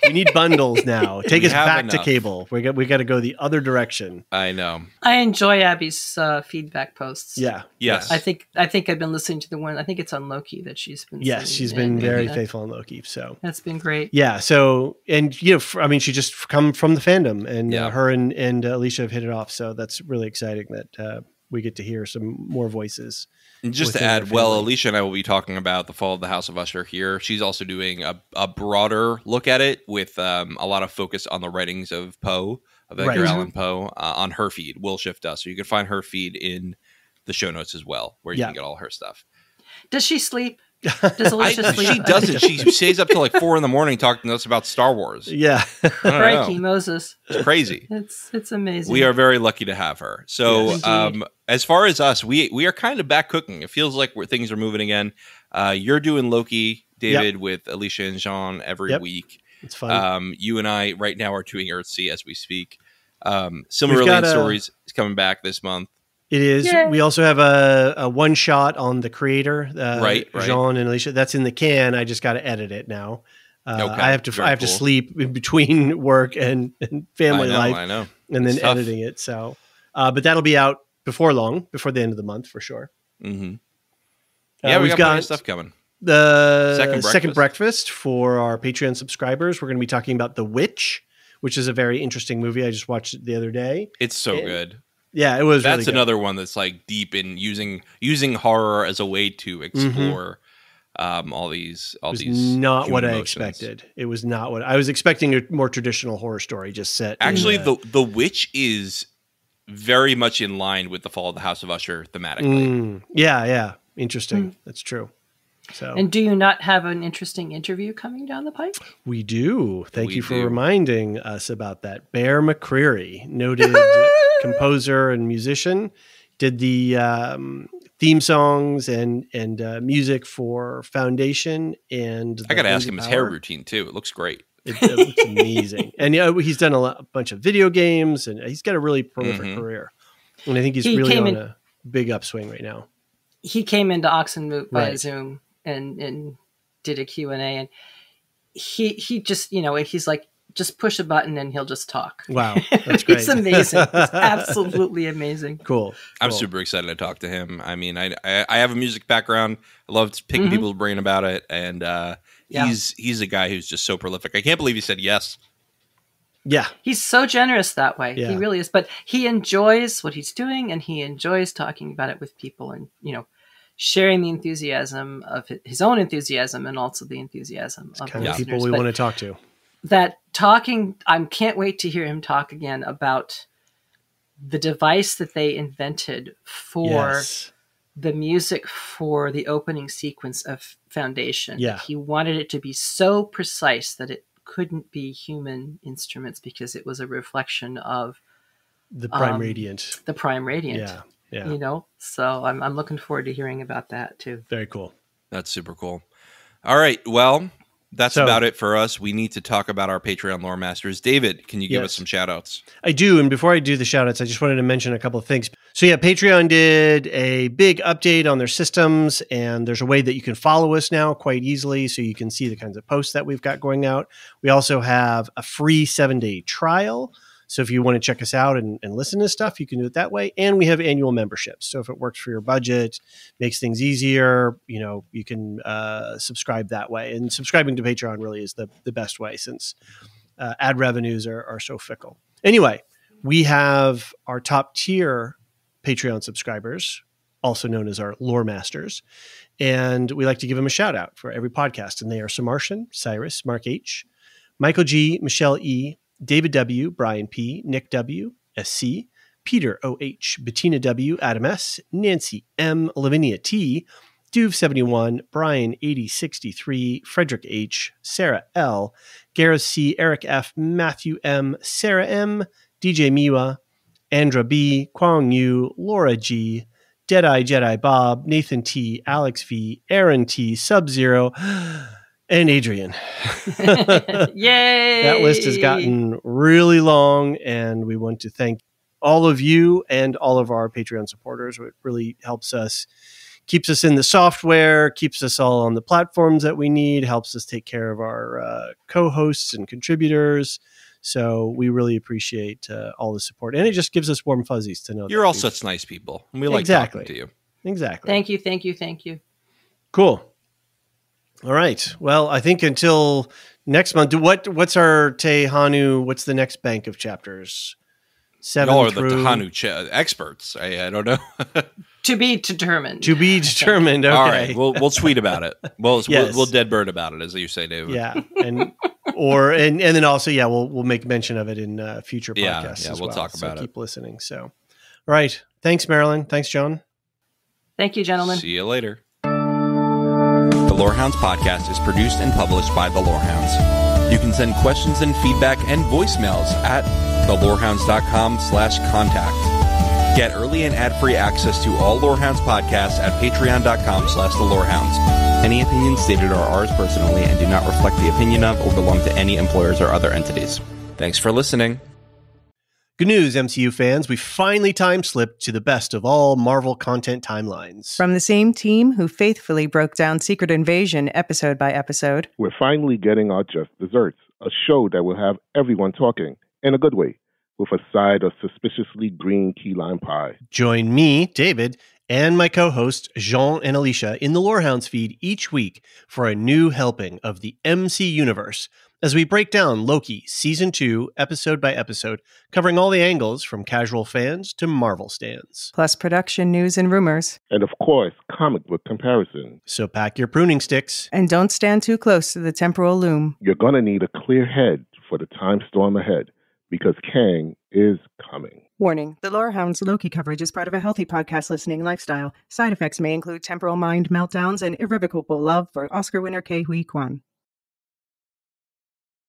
We need bundles now. Take us back enough. to cable. We got to go the other direction. I know. I enjoy Abby's feedback posts. Yeah. Yes. I think I've been listening to the one. I think it's on Loki that she's been. Yes, she's been very faithful on Loki. So that's been great. Yeah. So she just come from the fandom, and her and Elysia have hit it off. So that's really exciting that we get to hear some more voices. And just to add, Elysia and I will be talking about The Fall of the House of Usher here. She's also doing a broader look at it with a lot of focus on the writings of Poe, of Edgar Allan Poe, on her feed, Will Shift Us. So you can find her feed in the show notes as well, where you can get all her stuff. Does she sleep? Does Elysia sleep? She doesn't. She stays up till like 4 a.m. talking to us about Star Wars. Yeah. Crikey, Moses. It's crazy. It's amazing. We are very lucky to have her. So as far as us, we are kind of back cooking. It feels like things are moving again. You're doing Loki, David, with Elysia and Jean every week. It's fun. You and I right now are doing Earthsea as we speak. Silmarillion Stories is coming back this month. It is. Yay. We also have a one shot on the creator, right. Jean and Elysia. That's in the can. I just got to edit it now. I have to sleep in between work and family life. I know. And then editing it. So, but that'll be out before long, before the end of the month for sure. Mm-hmm. We've got plenty of stuff coming. The second breakfast for our Patreon subscribers. We're going to be talking about The Witch, which is a very interesting movie. I just watched it the other day. It's so good. Yeah, it was. That's really good. another one that's like deep in using horror as a way to explore all these. Not what emotions. I expected. It was not what I was expecting. A more traditional horror story, just set. Actually, the Witch is very much in line with The Fall of the House of Usher thematically. Yeah, interesting. That's true. So, and do you not have an interesting interview coming down the pipe? We do. Thank you for reminding us about that. Bear McCreary, noted composer and musician, did the theme songs and music for Foundation. And I got to ask him his hair routine too. It looks great. It looks amazing. And he's done a bunch of video games, and he's got a really prolific career. And I think he's really on a big upswing right now. He came into Oxenmoot via Zoom and did a Q&A, and he just, he's like, just push a button and he'll just talk. Wow, that's great. It's amazing. It's absolutely amazing. Cool. I'm super excited to talk to him. I mean, I have a music background. I love picking people's brain about it, and he's a guy who's just so prolific. I can't believe he said yes. Yeah. He's so generous that way. Yeah. He really is. But he enjoys what he's doing, and he enjoys talking about it with people and, sharing the enthusiasm of his own enthusiasm and also the enthusiasm of kind of people we want to talk to. That talking, I can't wait to hear him talk again about the device that they invented for the music for the opening sequence of Foundation. Yeah. He wanted it to be so precise that it couldn't be human instruments because it was a reflection of the prime radiant. The prime radiant. Yeah. You know, so I'm looking forward to hearing about that too. Very cool. That's super cool. All right. Well, that's about it for us. We need to talk about our Patreon lore masters. David, can you give us some shout outs? I do. And before I do the shout outs, I just wanted to mention a couple of things. So yeah, Patreon did a big update on their systems, and there's a way that you can follow us now quite easily, so you can see the kinds of posts that we've got going out. We also have a free 7-day trial. So if you want to check us out and listen to stuff, you can do it that way. And we have annual memberships. So if it works for your budget, makes things easier, you can subscribe that way. And subscribing to Patreon really is the best way, since ad revenues are so fickle. Anyway, we have our top tier Patreon subscribers, also known as our lore masters. And we like to give them a shout out for every podcast. And they are Samartian, Cyrus, Mark H, Michael G, Michelle E, David W, Brian P, Nick W, SC, Peter OH, Bettina W, Adam S, Nancy M, Lavinia T, Duve71, Brian 8063, Frederick H, Sarah L, Gareth C, Eric F, Matthew M, Sarah M, DJ Miwa, Andra B, Kwang Yu, Laura G, Deadeye Jedi Bob, Nathan T, Alex V, Aaron T, Sub-Zero, and Adrian. Yay! That list has gotten really long, and we want to thank all of you and all of our Patreon supporters. It really helps us, keeps us in the software, keeps us all on the platforms that we need, helps us take care of our co-hosts and contributors. So we really appreciate all the support, and it just gives us warm fuzzies to know you're all such nice people, and we like talking to you. Exactly. Thank you. Cool. All right. Well, I think until next month, what's our Tehanu? What's the next bank of chapters? 7 Y'all are through... the Tehanu experts. I don't know. To be determined. To be determined. Okay. All right. We'll tweet about it. We'll dead bird about it, as you say, David. Yeah. And then also, we'll make mention of it in future podcasts. Yeah, as we'll well. talk about it. Keep listening. So, all right. Thanks, Marilyn. Thanks, John. Thank you, gentlemen. See you later. The Lorehounds podcast is produced and published by The Lorehounds. You can send questions and feedback and voicemails at thelorehounds.com/contact. Get early and ad-free access to all Lorehounds podcasts at patreon.com/thelorehounds. Any opinions stated are ours personally and do not reflect the opinion of or belong to any employers or other entities. Thanks for listening. Good news, MCU fans. We finally time-slipped to the best of all Marvel content timelines. From the same team who faithfully broke down Secret Invasion episode by episode. We're finally getting our just desserts, a show that will have everyone talking, in a good way, with a side of suspiciously green key lime pie. Join me, David, and my co-hosts, Jean and Elysia, in the Lorehounds feed each week for a new helping of the MC Universe, as we break down Loki Season 2, episode by episode, covering all the angles from casual fans to Marvel stans. Plus production news and rumors. And of course, comic book comparison. So pack your pruning sticks. And don't stand too close to the temporal loom. You're going to need a clear head for the time storm ahead, because Kang is coming. Warning, the Lorehounds Loki coverage is part of a healthy podcast listening lifestyle. Side effects may include temporal mind meltdowns and irrevocable love for Oscar winner Ke Huy Quan.